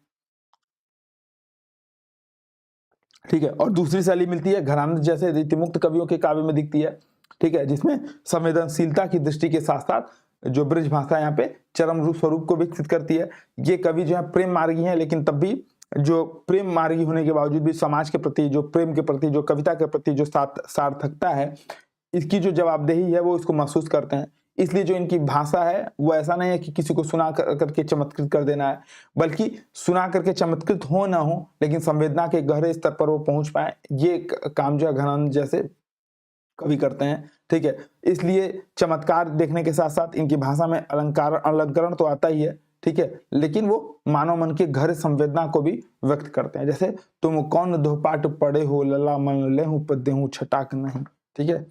ठीक है। और दूसरी शैली मिलती है घराना जैसे रीतिमुक्त कवियों के काव्य में दिखती है, ठीक है, जिसमें संवेदनशीलता की दृष्टि के साथ साथ जो ब्रज भाषा यहाँ पे चरम रूप स्वरूप को विकसित करती है। ये कवि जो है प्रेम मार्गी हैं, लेकिन तब भी जो प्रेम मार्गी होने के बावजूद भी समाज के प्रति, जो प्रेम के प्रति, जो कविता के प्रति जो सार्थकता है, इसकी जो जवाबदेही है वो इसको महसूस करते हैं। इसलिए जो इनकी भाषा है वो ऐसा नहीं है कि किसी को सुना करके चमत्कृत कर देना है, बल्कि सुना करके चमत्कृत हो ना हो लेकिन संवेदना के गहरे स्तर पर वो पहुंच पाए, ये काम जो है घराना जैसे कवि करते हैं, ठीक है। इसलिए चमत्कार देखने के साथ साथ इनकी भाषा में अलंकरण तो आता ही है, ठीक है, लेकिन वो मानव मन की गहरे संवेदना को भी व्यक्त करते हैं। जैसे तुम कौन दोपाट पड़े हो लला मन ले हूं पद्य हूं छटाक नहीं, ठीक है।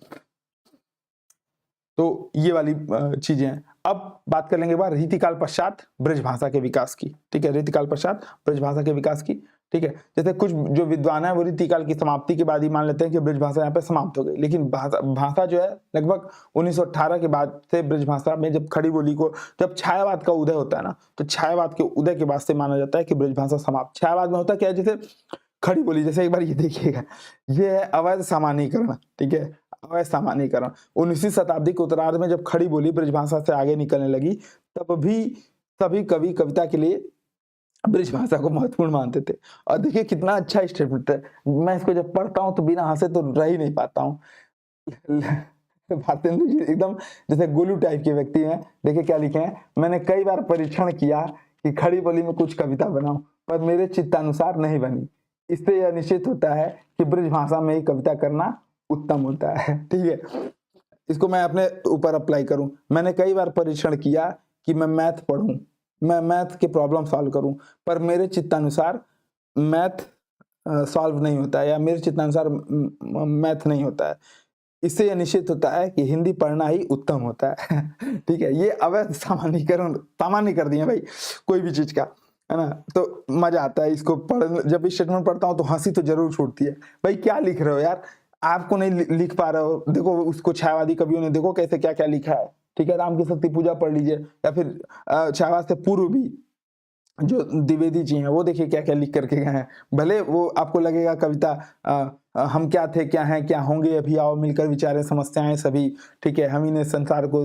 तो ये वाली चीजें हैं। अब बात कर लेंगे बार रीतिकाल पश्चात ब्रज भाषा के विकास की, ठीक है, रीतिकाल पश्चात ब्रज भाषा के विकास की, ठीक है। जैसे कुछ जो विद्वान है वो रीतिकाल की समाप्ति के बाद ही मान लेते हैं कि ब्रज भाषा यहाँ पे समाप्त हो गई, लेकिन भाषा जो है लगभग 1918 के बाद से ब्रज भाषा में जब खड़ी बोली को, जब छायावाद का उदय होता है ना, तो छायावाद के उदय के बाद से माना जाता है कि ब्रज भाषा समाप्त। छायावाद में होता क्या है, जैसे खड़ी बोली, जैसे एक बार ये देखिएगा, ये है अवैध सामान्यीकरण, ठीक है, अवैध सामान्यीकरण। 19वीं शताब्दी के उत्तरार्ध में जब खड़ी बोली ब्रज भाषा से आगे निकलने लगी, तब भी सभी कवि कविता के लिए ब्रज भाषा को महत्वपूर्ण मानते थे। और देखिए कितना अच्छा स्टेटमेंट है, मैं इसको जब पढ़ता हूँ तो बिना हंसे तो रह ही नहीं पाता हूँ। भारतेंदु जी एकदम जैसे गोलू टाइप के व्यक्ति हैं। देखिए क्या लिखे हैं, मैंने कई बार परीक्षण किया कि खड़ी बोली में कुछ कविता बनाऊं, पर मेरे चित्तानुसार नहीं बनी। इससे यह निश्चित होता है कि ब्रज भाषा में ही कविता करना उत्तम होता है, ठीक है। इसको मैं अपने ऊपर अप्लाई करूं, मैंने कई बार परीक्षण किया कि मैं मैथ पढ़ूं, मैं मैथ के प्रॉब्लम सॉल्व करूं, पर मेरे चित्तानुसार मैथ सॉल्व नहीं होता है, या मेरे चित्तानुसार मैथ नहीं होता है। इससे यह निश्चित होता है कि हिंदी पढ़ना ही उत्तम होता है ठीक है, ये अवैध सामान्यीकरण सामान्य कर दिए भाई कोई भी चीज का, है ना। तो मजा आता है इसको पढ़, जब इस स्टेटमेंट पढ़ता हूँ तो हंसी तो जरूर छूटती है। भाई क्या लिख रहे हो यार, आपको नहीं लिख पा रहे हो, देखो उसको छायावादी कवियों ने देखो कैसे क्या क्या लिखा है, ठीक है। राम की शक्ति पूजा पढ़ लीजिए, या फिर छायावाद से पूर्व भी जो द्विवेदी जी हैं वो देखिए क्या क्या लिख करके गए हैं। भले वो आपको लगेगा कविता हम क्या थे क्या हैं क्या होंगे अभी आओ मिलकर विचारें समस्याएं सभी, ठीक है। हम ही ने संसार को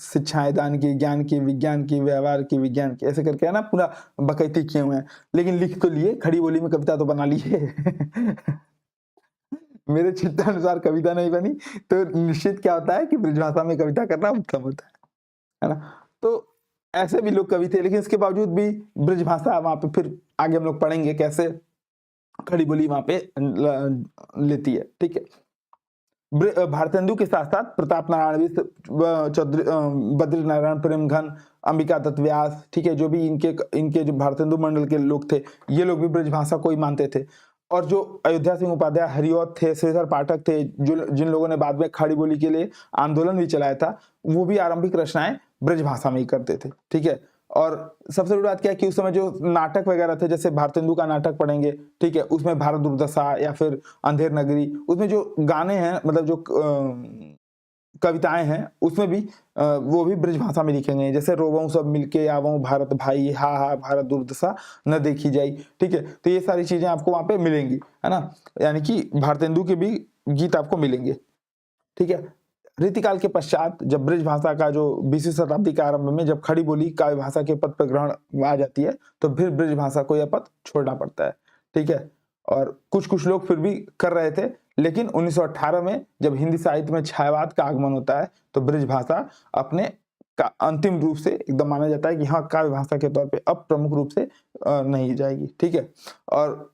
शिक्षाएं दान की, ज्ञान की, विज्ञान की, व्यवहार की, विज्ञान की, ऐसे करके है ना पूरा बकैती किए हुए हैं। लेकिन लिख तो लिए, खड़ी बोली में कविता तो बना लिए मेरे चित्तानुसार कविता नहीं बनी तो निश्चित क्या होता है कि ब्रजभाषा में कविता करना उत्तम होता है ना। तो ऐसे भी लोग कवि थे, लेकिन इसके बावजूद भी ब्रजभाषा वहां पे, फिर आगे हम लोग पढ़ेंगे कैसे खड़ी बोली वहां पे लेती है, ठीक है। भारतेंदु के साथ साथ प्रताप नारायण चौधरी, बद्री नारायण प्रेम घन, अंबिका दत्त व्यास, ठीक है, जो भी इनके जो भारतेंदु मंडल के लोग थे, ये लोग भी ब्रजभाषा को ही मानते थे। और जो अयोध्या सिंह उपाध्याय, हरिऔध थे, श्रीधर पाठक थे, जो जिन लोगों ने बाद में खड़ी बोली के लिए आंदोलन भी चलाया था, वो भी आरंभिक रचनाएं ब्रजभाषा में ही करते थे, ठीक है। और सबसे बड़ी बात क्या है कि उस समय जो नाटक वगैरह थे, जैसे भारतेंदु का नाटक पढ़ेंगे, ठीक है, उसमें भारत दुर्दशा या फिर अंधेर नगरी, उसमें जो गाने हैं, मतलब जो कविताएं हैं, उसमें भी वो भी ब्रजभाषा में लिखे गए हैं। जैसे रोवऊं सब मिलके आवऊं भारत भाई, हा हा भारत दुर्दशा न देखी जाई, ठीक है। तो ये सारी चीजें आपको वहां पे मिलेंगी, है ना। यानी कि भारतेंदु के भी गीत आपको मिलेंगे, ठीक है। रीतिकाल के पश्चात जब ब्रजभाषा का जो 20वीं शताब्दी के आरंभ में जब खड़ी बोली काव्य भाषा के पद पर ग्रहण आ जाती है, तो फिर ब्रजभाषा को यह पद छोड़ना पड़ता है, ठीक है। और कुछ कुछ लोग फिर भी कर रहे थे, लेकिन 1918 में जब हिंदी साहित्य में छायावाद का आगमन होता है, तो ब्रजभाषा अपने का अंतिम रूप से एकदम माना जाता है कि हाँ काव्य भाषा के तौर पे अब प्रमुख रूप से नहीं जाएगी, ठीक है। और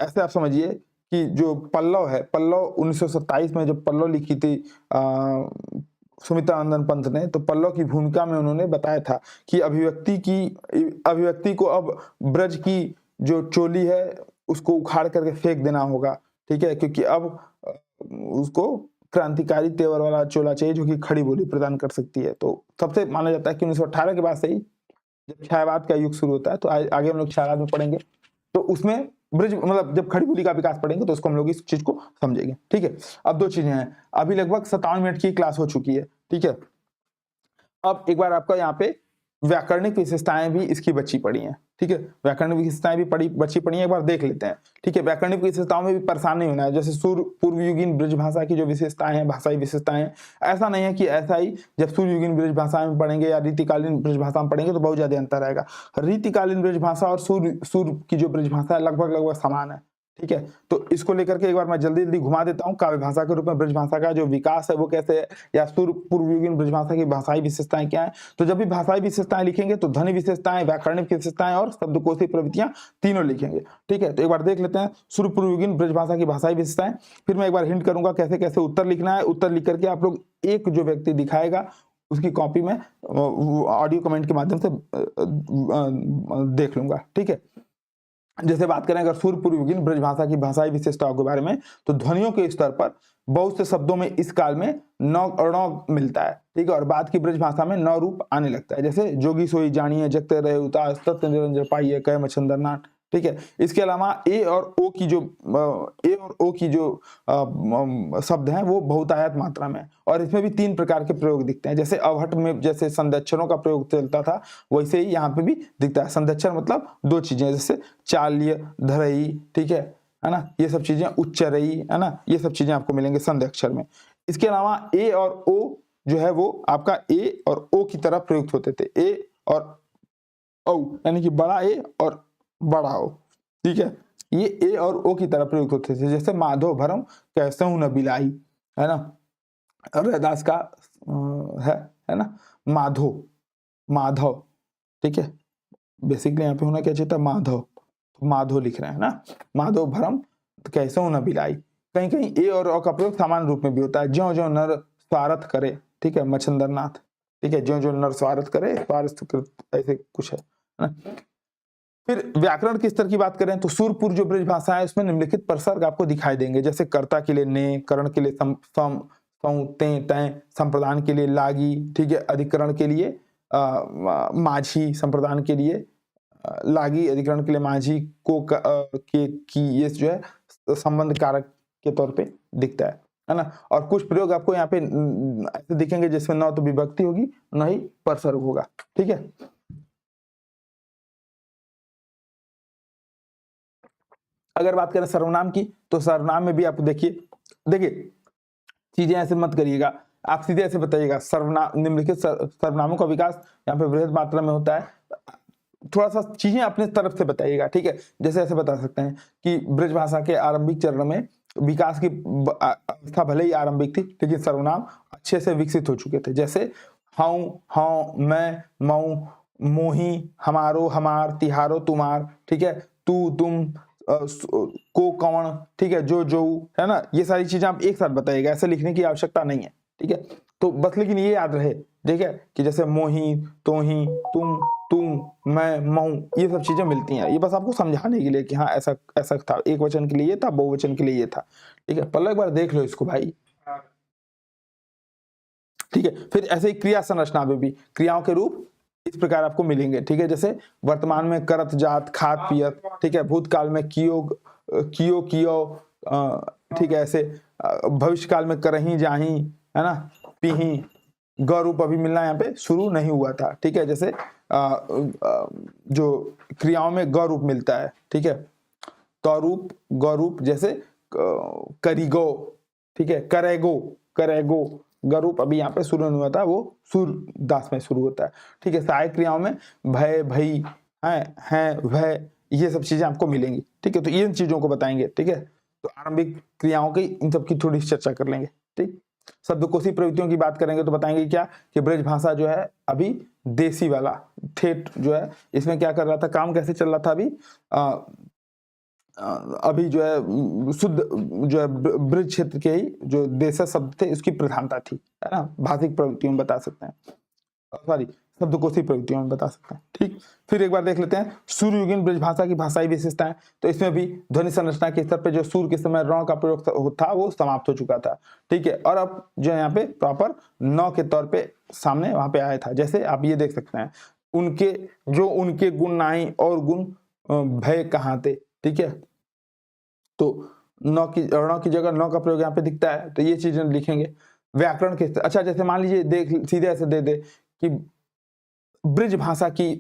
ऐसे आप समझिए कि जो पल्लव है, पल्लव 1927 में जब पल्लव लिखी थी सुमित्रानंदन पंत ने, तो पल्लव की भूमिका में उन्होंने बताया था कि अभिव्यक्ति को अब ब्रज की जो चोली है उसको उखाड़ करके फेंक देना होगा, ठीक है, क्योंकि अब उसको क्रांतिकारी तेवर वाला चोला चाहिए जो कि खड़ी बोली प्रदान कर सकती है। तो सबसे माना जाता है कि 1918 के बाद से ही जब छायावाद का युग शुरू होता है, तो आगे हम लोग छायावाद में पढ़ेंगे, तो उसमें ब्रज मतलब जब खड़ी बोली का विकास पढ़ेंगे तो उसको हम लोग इस चीज को समझेंगे, ठीक है। अब दो चीजें हैं, अभी लगभग 57 मिनट की क्लास हो चुकी है, ठीक है। अब एक बार आपका यहाँ पे व्याकरणिक विशेषताएं भी इसकी बची पड़ी हैं, ठीक है। व्याकरणिक विशेषताएं भी बची पड़ी हैं, एक बार देख लेते हैं, ठीक है। व्याकरणिक विशेषताओं में भी परेशान नहीं होना है। जैसे पूर्वयुगीन ब्रज भाषा की जो विशेषताएं हैं, भाषाई विशेषताएं, ऐसा नहीं है कि ऐसा ही जब सूर्ययुगीन ब्रज भाषा में पढ़ेंगे या रीतिकालीन ब्रज भाषा में पढ़ेंगे तो बहुत ज्यादा अंतर आएगा। रीतिकालीन ब्रज भाषा और सूर्य की जो ब्रज भाषा है लगभग समान है, ठीक है। तो इसको लेकर के एक बार मैं जल्दी जल्दी घुमा देता हूँ। काव्य भाषा के रूप में ब्रज भाषा का जो विकास है वो कैसे है, या पूर्वयुगीन ब्रज भाषा की भाषाई विशेषताएं क्या है। तो जब भी भाषाई विशेषताएं लिखेंगे तो ध्वनि विशेषताएं, व्याकरणिक विशेषताएं और शब्दकोशी प्रवृत्तियां तीनों लिखेंगे, ठीक है। तो एक बार देख लेते हैं पूर्वयुगीन ब्रज भाषा की भाषाई विशेषताएं, फिर मैं एक बार हिंट करूंगा कैसे कैसे उत्तर लिखना है। उत्तर लिख करके आप लोग एक जो व्यक्ति दिखाएगा उसकी कॉपी में ऑडियो कमेंट के माध्यम से देख लूंगा, ठीक है। जैसे बात करें अगर पूर्वयुगीन ब्रज भाषा की भाषाई विशेषताओं के बारे में, तो ध्वनियों के स्तर पर बहुत से शब्दों में इस काल में नौ मिलता है, ठीक है। और बाद की ब्रज भाषा में नौ रूप आने लगता है, जैसे जोगी सोई जानिए जगते रहे उतार तत्व निरंजन पाइए कह मच्छंदरनाथ, ठीक है। इसके अलावा ए और ओ की जो शब्द हैं वो बहुतायत मात्रा में, और इसमें भी तीन प्रकार के प्रयोग दिखते हैं। जैसे अवहट में जैसे संध्यक्षरों का प्रयोग चलता था, वैसे ही यहाँ पे भी दिखता है। संध्यक्षर मतलब दो चीजें, जैसे चाल्य, धरई, ठीक है ना, ये सब चीजें, उच्चरई, है ना, ये सब चीजें आपको मिलेंगे संध्यक्षर में। इसके अलावा ए और ओ जो है वो आपका ए और ओ की तरह प्रयुक्त होते थे, ए और ओ, यानी कि बड़ा ए और बड़ा ओ, ठीक है। ये ए और ओ की तरह प्रयुक्त होते थे। जैसे माधव भरम कैसे न बिलाई, है ना, रैदास का है ना, माधव, ठीक है। बेसिकली यहाँ पे होना क्या चाहिए था, माधव लिख रहे हैं ना, माधव भरम कैसे न बिलाई। कहीं कहीं ए और ओ का प्रयोग सामान्य रूप में भी होता है, ज्यो ज्यो नर स्वार्थ करे, ठीक है, मच्छंदरनाथ, ठीक है, ज्यो ज्यो नर स्वार्थ करे, स्वार्थ ऐसे कुछ है ना। फिर व्याकरण के स्तर की बात करें तो सूरपुर जो ब्रज भाषा है उसमें निम्नलिखित प्रसर्ग आपको दिखाई देंगे, जैसे कर्ता के लिए ने, करण के लिए सम, सम, सौ, ते, तय, संप्रदान के लिए लागी, ठीक है, अधिकरण के लिए माझी, संप्रदान के लिए लागी, अधिकरण के लिए माझी को के की, ये जो है संबंध कारक के तौर पे दिखता है ना। और कुछ प्रयोग आपको यहाँ पे ऐसे दिखेंगे जिसमें न तो विभक्ति होगी न ही परसर्ग होगा, ठीक है। अगर बात करें सर्वनाम की तो सर्वनाम में भी आप देखिए चीजें ऐसे मत करिएगा, आप सीधे ऐसे बताइएगा सर्वनाम, निम्नलिखित सर्वनामों का विकास यहाँ पे वृहद मात्रा में होता है, थोड़ा सा चीजें अपने तरफ से बताइएगा, ठीक है। जैसे ऐसे बता सकते हैं कि ब्रज भाषा के आरंभिक चरण में विकास की अवस्था भले ही आरंभिक थी लेकिन सर्वनाम अच्छे से विकसित हो चुके थे, जैसे हूं, हाँ, मैं, मऊ, मोही, हमारो, हमार, तिहारो, तुम्हार, ठीक है, तू, तुम, को, कौन, ठीक है, जो, है ना। ये सारी चीजें आप एक साथ बताइएगा, ऐसे लिखने की आवश्यकता नहीं है, ठीक है। तो बस लेकिन ये याद रहे, ठीक है, कि जैसे मोही, तोही, तुम, मैं, मऊ, ये सब चीजें मिलती हैं, ये बस आपको समझाने के लिए कि हाँ ऐसा ऐसा था, एक वचन के लिए ये था, बहुवचन के लिए ये था, ठीक है। पहले एक बार देख लो इसको भाई, ठीक है। फिर ऐसे ही क्रिया संरचना में भी क्रियाओं के रूप इस प्रकार आपको मिलेंगे, ठीक है। जैसे वर्तमान में करत, जात, खात, पियत, ठीक है, भूतकाल में कियो, ठीक है, ऐसे भविष्य काल में करही, जाही, है ना, पीही, ग रूप अभी मिलना यहाँ पे शुरू नहीं हुआ था, ठीक है। जैसे जो क्रियाओं में ग रूप मिलता है, ठीक है, त रूप, ग रूप, जैसे करिगो, ठीक है, करेगो, ग रूप अभी यहाँ पे शुरू नहीं हुआ था, वो सुर दास में शुरू होता है, ठीक है। सहायक क्रियाओं में भय, भई, है, भय, ये सब चीजें आपको मिलेंगी, ठीक है। तो इन चीजों को बताएंगे, ठीक है। तो आरंभिक क्रियाओं की इन सब की थोड़ी चर्चा कर लेंगे, ठीक। शब्दकोशी प्रवृत्तियों की बात करेंगे तो बताएंगे क्या कि ब्रज भाषा जो है अभी देसी वाला ठेठ जो है, इसमें क्या कर रहा था, काम कैसे चल रहा था अभी जो है शुद्ध जो है ब्रज क्षेत्र के ही जो देशज शब्द थे उसकी प्रधानता थी, है ना। भाषिक प्रवृत्तियों में बता सकते हैं, सॉरी शब्दकोशी प्रवृत्तियों में बता सकते हैं, ठीक। फिर एक बार देख लेते हैं सूर्ययुगीन ब्रज भाषा की भाषाई विशेषताएं। तो इसमें भी ध्वनि संरचना के स्तर पे जो सूर्य के समय रण का प्रयोग था वो समाप्त हो चुका था, ठीक है। और अब जो है यहाँ पे प्रॉपर न के तौर पे सामने वहां पे आया था। जैसे आप ये देख सकते हैं, उनके गुण नाई और गुण भय कहाँ थे, ठीक है। तो न की जगह न का प्रयोग यहाँ पे दिखता है, तो ये चीजें लिखेंगे। व्याकरण के, अच्छा जैसे मान लीजिए देख सीधे ऐसे दे दे कि ब्रज भाषा की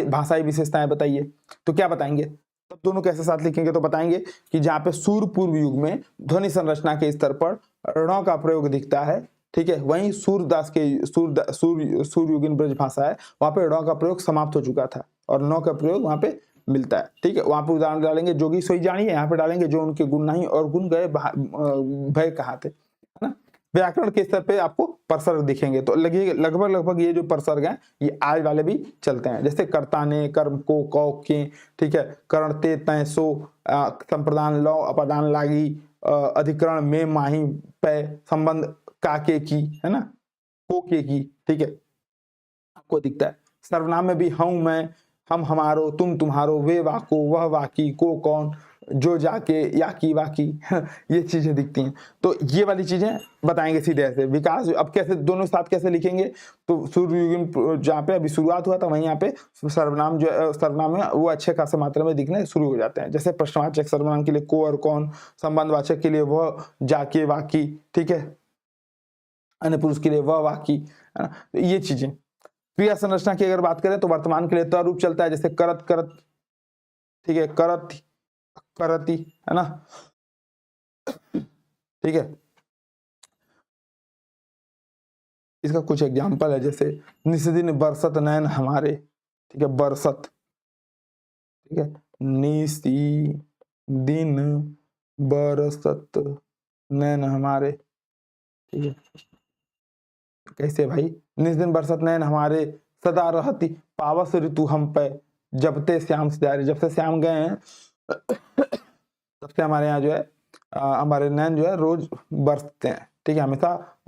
भाषाई विशेषताएं बताइए, तो क्या बताएंगे, तब दोनों कैसे साथ लिखेंगे, तो बताएंगे कि जहाँ पे सूर्य पूर्व युग में ध्वनि संरचना के स्तर पर ण का प्रयोग दिखता है, ठीक है, वहीं सूरदास के सूर्ययुगीन ब्रज भाषा है, वहां पे ण का प्रयोग समाप्त हो चुका था और न का प्रयोग वहां पे मिलता है, ठीक है। वहां पे उदाहरण डालेंगे जोगी सोई जानिए, यहाँ पे डालेंगे जो उनके गुण नहीं और गुण गए भय कहाँ थे, है ना। व्याकरण के स्तर पे आपको परसर्ग दिखेंगे, तो लगभग ये जो परसर्ग हैं ये आज वाले भी चलते हैं, जैसे कर्ता ने, कर्म को, कौ के, ठीक है, करण ते, तय, सो, संप्रदान लौ, अपदान लागी, अधिकरण में, माही, पै, संबंध काके की, है ना, को के की, ठीक है, आपको दिखता है। सर्वनाम में भी हूं, मैं, हम, हमारो, तुम, तुम्हारो, वे, वाको, वह, वाकी, को, कौन, जो, जाके, याकी, वाकी, ये चीजें दिखती हैं। तो ये वाली चीजें बताएंगे सीधे ऐसे। विकास अब कैसे दोनों साथ कैसे लिखेंगे, तो सूर्ययुगीन जहाँ पे अभी शुरुआत हुआ था वहीं यहाँ पे सर्वनाम जो सर्वनाम है वो अच्छे खासे मात्रा में दिखने शुरू हो जाते हैं। जैसे प्रश्नवाचक सर्वनाम के लिए को और कौन, संबंधवाचक के लिए वह, जाके, वाकी, ठीक है, अन्य पुरुष के लिए वह, वाकी, है ना। तो ये चीजें। क्रिया संरचना की अगर बात करें तो वर्तमान के लिए त रूप चलता है, जैसे करत, ठीक है, करती, है ना, ठीक है। इसका कुछ एग्जांपल है, जैसे निस्दिन बरसत नैन हमारे, ठीक है, बरसत, ठीक है, निसी दिन बरसत नैन हमारे, ठीक है। कैसे भाई, निस दिन बरसत नैन हमारे, सदा रहती पावस ऋतु हम पे, जबते श्याम सिधारे, जब से श्याम गए हैं तब से हमारे यहाँ जो है हमारे नैन जो है रोज बरसते हैं, ठीक है, हमेशा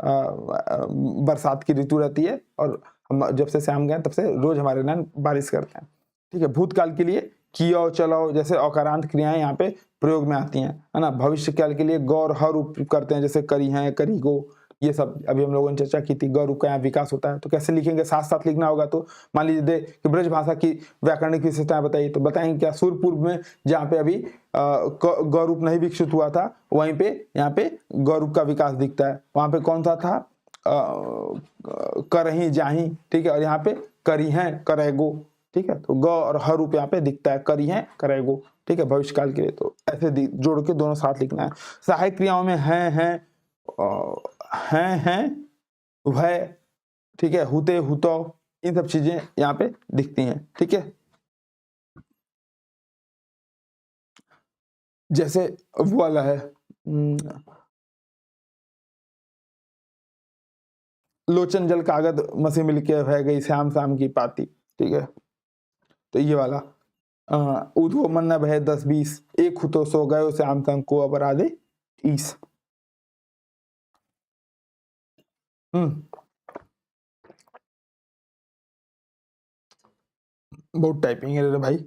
बरसात की ऋतु रहती है और हम जब से श्याम गए तब से रोज हमारे नैन बारिश करते हैं, ठीक है। भूतकाल के लिए कियो चलो जैसे अकारांत क्रियाएं यहाँ पे प्रयोग में आती हैं, है ना। भविष्य काल के लिए गौर हर उपयोग करते हैं, जैसे करी है, करी गो, ये सब अभी हम लोगों ने चर्चा की थी। गौर रूप का यहाँ विकास होता है, तो कैसे लिखेंगे, साथ साथ लिखना होगा। तो मान लीजिए दे कि ब्रज भाषा की व्याकरणिक विशेषताएं बताइए, तो बताएंगे क्या, सूर पूर्व में जहाँ पे अभी गौर रूप नहीं विकसित हुआ था, वहीं पे यहाँ पे गौर रूप का विकास दिखता है। वहां पे कौन सा था, करही जाही, ठीक है, और यहाँ पे करी है करेगो, ठीक है। तो ग और हर रूप यहाँ पे दिखता है, करी है करेगो, ठीक है, भविष्य काल के लिए। तो ऐसे जोड़ के दोनों साथ लिखना है। सहायक क्रियाओं में हैं, वह, ठीक है, हुते हुतो, इन सब चीजें यहाँ पे दिखती हैं, ठीक है। जैसे वो वाला है लोचन जल कागज मसी मिलके बह गई श्याम शाम की पाती, ठीक है। तो ये वाला उधो मन न बहे 10-20, एक हुतो सो गयो श्याम संग को अपराधे ईस। बहुत टाइपिंग है रे भाई।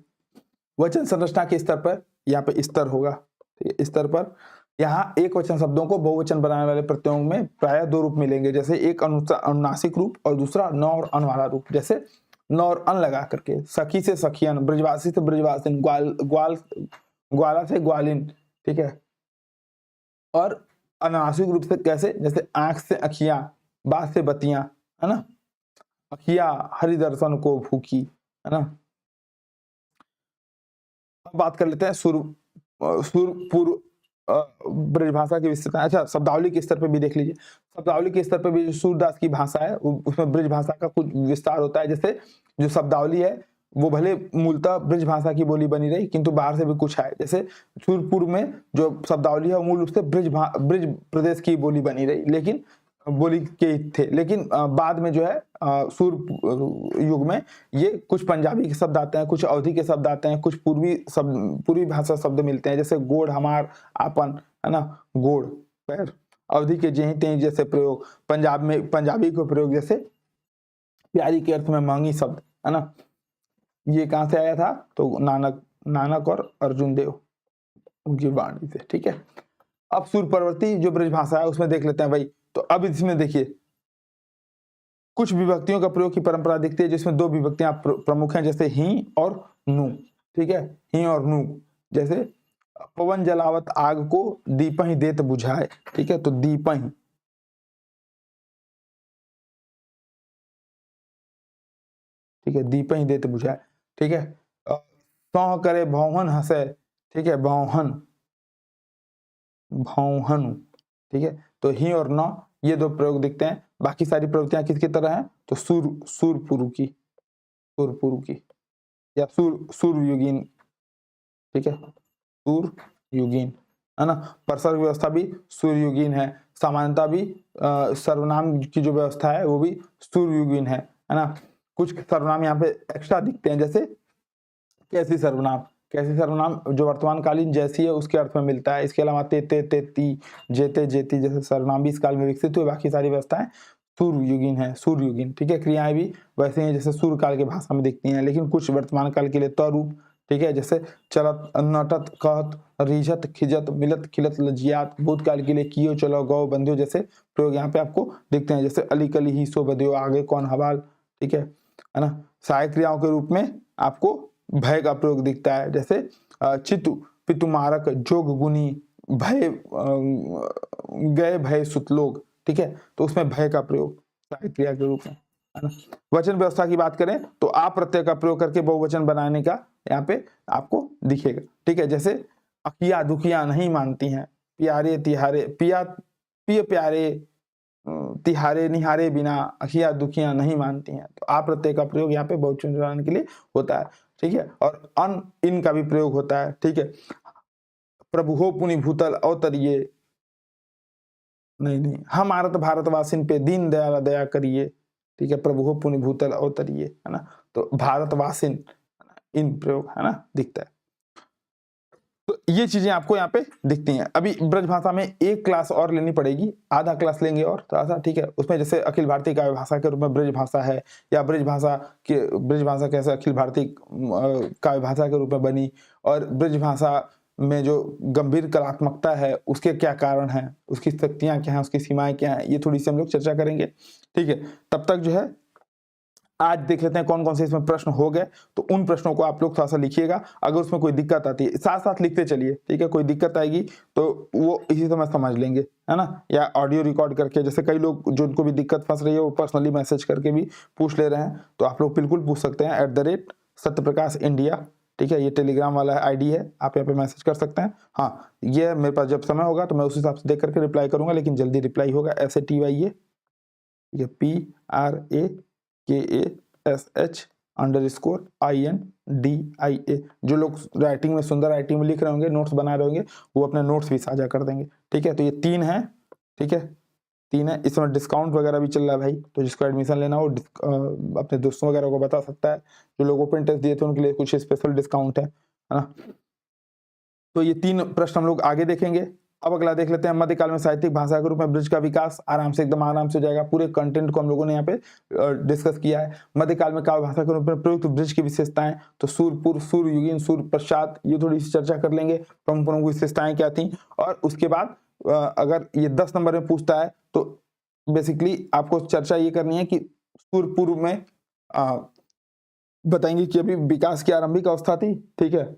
वचन संरचना के स्तर पर यहाँ पे स्तर होगा, ठीक है, स्तर पर यहाँ एक वचन शब्दों को बहुवचन बनाने वाले प्रत्ययों में प्रायः दो रूप मिलेंगे, जैसे एक अनुनासिक रूप और दूसरा न और अन वाला रूप। जैसे न और अन लगा करके, सखी से सखियन, ब्रजवासी से ब्रजवासिन, ग्वाला से ग्वालिन, ठीक है। और अनुनासिक रूप से कैसे, जैसे आंख से अखियां, बात से बतियां, है ना। अखिया हरिदर्शन को भूखी, है ना। अब बात कर लेते हैं सुर पूर्व ब्रजभाषा की विस्तृत। अच्छा, शब्दावली के स्तर पे भी देख लीजिए। शब्दावली के स्तर पे भी जो सूरदास की भाषा है उसमें ब्रजभाषा का कुछ विस्तार होता है। जैसे जो शब्दावली है वो भले मूलतः ब्रजभाषा की बोली बनी रही, किंतु बाहर से भी कुछ है। जैसे सूरपुर में जो शब्दावली है मूल रूप से ब्रज प्रदेश की बोली बनी रही, लेकिन बोली के थे, लेकिन बाद में जो है सूर युग में ये कुछ पंजाबी के शब्द आते हैं, कुछ अवधी के शब्द आते हैं, कुछ पूर्वी भाषा शब्द मिलते हैं। जैसे गोड़ हमार आपन, है ना, गोड़ पैर। अवधी के जेही तेही जैसे प्रयोग, पंजाब में पंजाबी के प्रयोग, जैसे प्यारी के अर्थ में महंगी शब्द, है ना। ये कहाँ से आया था, तो नानक और अर्जुन देव उनकी वाणी से, ठीक है। अब सूर परवर्ती जो ब्रज भाषा है उसमें देख लेते हैं भाई। तो अब इसमें देखिए कुछ विभक्तियों का प्रयोग की परंपरा दिखती है, जिसमें दो विभक्तियां प्रमुख हैं, जैसे ही और नु, ठीक है, ही और नु। जैसे पवन जलावत आग को दीपहि देत बुझाए, ठीक है, तो दीपहि, ठीक है, दीपहि देत बुझाए, ठीक है। सौह करे भौहन हंसे, ठीक है, भौहन भौहन, ठीक है। तो ही और न ये दो प्रयोग दिखते हैं। बाकी सारी प्रवृत्तियां किसकी तरह हैं, तो सूरपुरु की या सूरयुगीन, ठीक है, सूरयुगीन, है ना। परसर्ग व्यवस्था भी सूरयुगीन है। समानता भी सर्वनाम की जो व्यवस्था है वो भी सूरयुगीन है ना। कुछ सर्वनाम यहाँ पे एक्स्ट्रा दिखते हैं, जैसे कैसी सर्वनाम जो वर्तमान कालीन जैसी है उसके अर्थ में मिलता है। इसके अलावा तेते तेती जेते जेती जैसे सर्वनाम भी इस काल में विकसित हुए। बाकी सारी व्यवस्थाएं सूरयुगीन है, सूरयुगीन, ठीक है। क्रियाएं भी वैसे ही जैसे सूर काल की भाषा में दिखती हैं, लेकिन कुछ वर्तमान काल के लिए तरूप, ठीक है, जैसे चलत नटत कहत रिझत खिजत मिलत खिलत लजियात। भूतकाल के लिए कियो चलो गौ बंध्यो जैसे प्रयोग यहाँ पे आपको दिखते हैं, जैसे अली कली ही सो बध्यो, आगे कौन हवाल, ठीक है ना। सहायक क्रियाओं के रूप में आपको भय का प्रयोग दिखता है, जैसे चितु पितु मारक जोग गुनी भय गए भय सुतलोक, ठीक है। तो उसमें भय का प्रयोग सहायक क्रिया के रूप में, है ना। वचन व्यवस्था की बात करें तो आप प्रत्यय का प्रयोग करके बहुवचन बनाने का यहाँ पे आपको दिखेगा, ठीक है। जैसे अकिया दुखिया नहीं मानती हैं, प्यारे तिहारे पिया पिय प्यारे तिहारे निहारे बिना अखिया दुखिया नहीं मानती हैं। तो आप प्रत्यय का प्रयोग यहाँ पे बहुवचन बनाने के लिए होता है, ठीक है। और अन इन का भी प्रयोग होता है, ठीक है। प्रभु हो पुनि भूतल अवतरिये, नहीं हम आरत भारतवासिन पे दीन दयाल दया करिए, ठीक है। प्रभु हो पुनि भूतल अवतरिये, है ना। तो भारतवासिन इन प्रयोग, है ना, दिखता है। तो ये चीजें आपको यहाँ पे दिखती हैं। अभी ब्रज भाषा में एक क्लास और लेनी पड़ेगी, आधा क्लास लेंगे और थोड़ा सा, ठीक है। उसमें जैसे अखिल भारतीय काव्य भाषा के रूप में ब्रज भाषा है, या ब्रज भाषा कैसे अखिल भारतीय काव्य भाषा के रूप में बनी, और ब्रज भाषा में जो गंभीर कलात्मकता है उसके क्या कारण हैं, उसकी शक्तियां क्या हैं, उसकी सीमाएं क्या हैं, ये थोड़ी सी हम लोग चर्चा करेंगे, ठीक है। तब तक जो है आज देख लेते हैं कौन कौन से इसमें प्रश्न हो गए। तो उन प्रश्नों को आप लोग थोड़ा सा लिखिएगा, अगर उसमें कोई दिक्कत आती है साथ साथ लिखते चलिए, ठीक है। कोई दिक्कत आएगी तो वो इसी समय समझ लेंगे, है ना, या ऑडियो रिकॉर्ड करके, जैसे कई लोग जो उनको भी दिक्कत फंस रही है वो पर्सनली मैसेज करके भी पूछ ले रहे हैं, तो आप लोग बिल्कुल पूछ सकते हैं @सत्यप्रकाश इंडिया, ठीक है। ये टेलीग्राम वाला आईडी है, आप यहाँ पे मैसेज कर सकते हैं। हाँ, ये मेरे पास जब समय होगा तो मैं उस हिसाब से देख करके रिप्लाई करूंगा, लेकिन जल्दी रिप्लाई होगा। SATYA, ठीक है, PRAKASH_INDIA। जो लोग राइटिंग में, सुंदर राइटिंग में लिख रहे होंगे, नोट्स बना रहे होंगे, वो अपने नोट्स भी साझा कर देंगे, ठीक है। तो ये 3 है, ठीक है, 3 है। इसमें डिस्काउंट वगैरह भी चल रहा है भाई, तो जिसको एडमिशन लेना हो अपने दोस्तों वगैरह को बता सकता है। जो लोग ओपन टेस्ट दिए थे उनके लिए कुछ स्पेशल डिस्काउंट है ना। तो ये 3 प्रश्न हम लोग आगे देखेंगे। अब अगला देख लेते हैं, मध्यकाल में साहित्यिक भाषा के रूप में ब्रज का विकास। आराम से, एकदम आराम से हो जाएगा, पूरे कंटेंट को हम लोगों ने यहाँ पे डिस्कस किया है। मध्यकाल में काव्य भाषा के रूप में प्रयुक्त ब्रज की विशेषताएं, तो सूर पूर्व, सूर युगीन, सूर पश्चात, ये थोड़ी सी चर्चा कर लेंगे, प्रमुख प्रमुख विशेषताएं क्या थी। और उसके बाद अगर ये 10 नंबर में पूछता है तो बेसिकली आपको चर्चा ये करनी है कि सूर पूर्व में बताएंगे कि अभी विकास की आरंभिक अवस्था थी, ठीक है।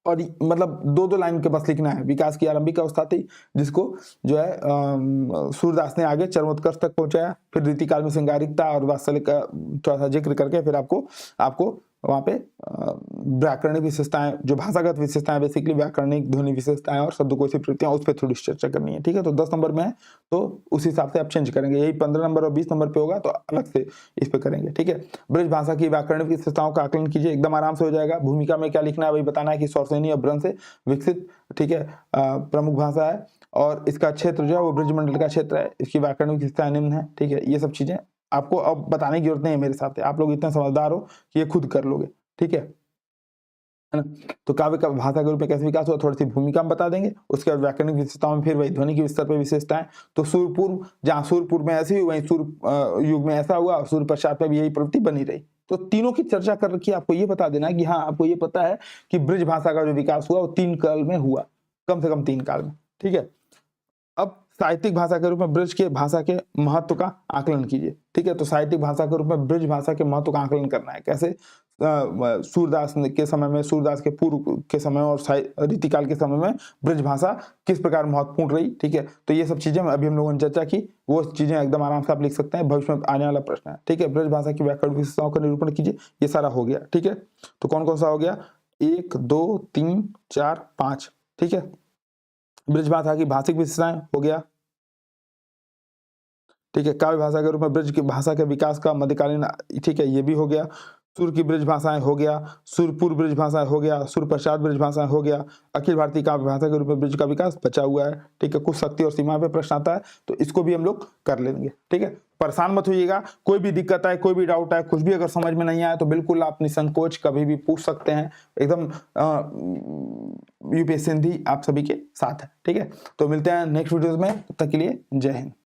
और मतलब 2-2 लाइन के बस लिखना है, विकास की आरंभिक अवस्था थी, जिसको जो है सूरदास ने आगे चरमोत्कर्ष तक पहुंचाया। फिर रीतिकाल में श्रृंगारिकता और वात्सल्य का थोड़ा सा जिक्र करके फिर आपको वहाँ पे व्याकरणिक विशेषताएं, जो भाषागत विशेषताएं, बेसिकली व्याकरणिक ध्वनि विशेषताएं और शब्दकोश प्रवृत्तियां, उस पर थोड़ी चर्चा करनी है, ठीक है। तो 10 नंबर में है तो उस हिसाब से आप चेंज करेंगे। यही 15 नंबर और 20 नंबर पे होगा तो अलग से इस पे करेंगे, ठीक है। ब्रज भाषा की व्याकरणिक विशेषताओं का आकलन कीजिए, एकदम आराम से हो जाएगा। भूमिका में क्या लिखना है, वही बताना है कि सौरसेनी अपभ्रंश से विकसित, ठीक है, प्रमुख भाषा है, और इसका क्षेत्र जो है वो ब्रजमंडल का क्षेत्र है, इसकी व्याकरणिक विशेषताएं निम्न है, ठीक है। ये सब चीजें आपको अब बताने की जरूरत नहीं है मेरे साथ, आप लोग इतने समझदार हो कि ये खुद कर लोगे, ठीक है ना। तो काव्य का भाषा के रूप में कैसे विकास हुआ, थोड़ी सी भूमिका में बता देंगे। उसके बाद व्याकरणिक विशेषताओं में फिर वही ध्वनि के स्तर पर विशेषताएं। तो सूरपूर्व, जहाँ सूरपूर्व में ऐसी हुई वहीं सूर युग में ऐसा हुआ, और सूर पश्चात में भी यही प्रवृत्ति बनी रही। तो तीनों की चर्चा कर रखी है, आपको ये बता देना है कि हाँ, आपको ये पता है कि ब्रज भाषा का जो विकास हुआ वो 3 काल में हुआ, कम से कम 3 काल में, ठीक है। अब साहित्यिक भाषा के रूप में ब्रज के भाषा के महत्व का आकलन कीजिए, ठीक है। तो साहित्यिक भाषा के रूप में ब्रज भाषा के महत्व का आकलन करना है, कैसे। सूरदास के समय में, सूरदास के पूर्व के समय और रीतिकाल के समय में ब्रज भाषा किस प्रकार महत्वपूर्ण रही, ठीक है। तो ये सब चीजें अभी हम लोगों ने चर्चा की, वो चीजें एकदम आराम से आप लिख सकते हैं, भविष्य में आने वाला प्रश्न है, ठीक है। ब्रज भाषा की व्याकरण विशेषताओं का निरूपण कीजिए, ये सारा हो गया, ठीक है। तो कौन कौन सा हो गया, 1 2 3 4 5, ठीक है। ब्रज भाषा की भाषिक विशेषताएं हो गया, ठीक है। काव्य भाषा के रूप में ब्रज की भाषा के विकास का मध्यकालीन, ठीक है, ये भी हो गया। सुर की ब्रज भाषाएं हो गया, सुर पूर्व ब्रज भाषाएं हो गया, सुर पश्चात ब्रज भाषाएं हो गया। अखिल भारतीय काव्य भाषा के रूप में ब्रज का विकास बचा हुआ है, ठीक है। कुछ शक्ति और सीमा पे प्रश्न आता है तो इसको भी हम लोग कर लेंगे, ठीक है। परेशान मत होइएगा, कोई भी दिक्कत आए, कोई भी डाउट आए, कुछ भी अगर समझ में नहीं आए तो बिल्कुल आप निसंकोच कभी भी पूछ सकते हैं, एकदम UPSC हिंदी आप सभी के साथ है, ठीक है। तो मिलते हैं नेक्स्ट वीडियोज में, तब तक के लिए जय हिंद।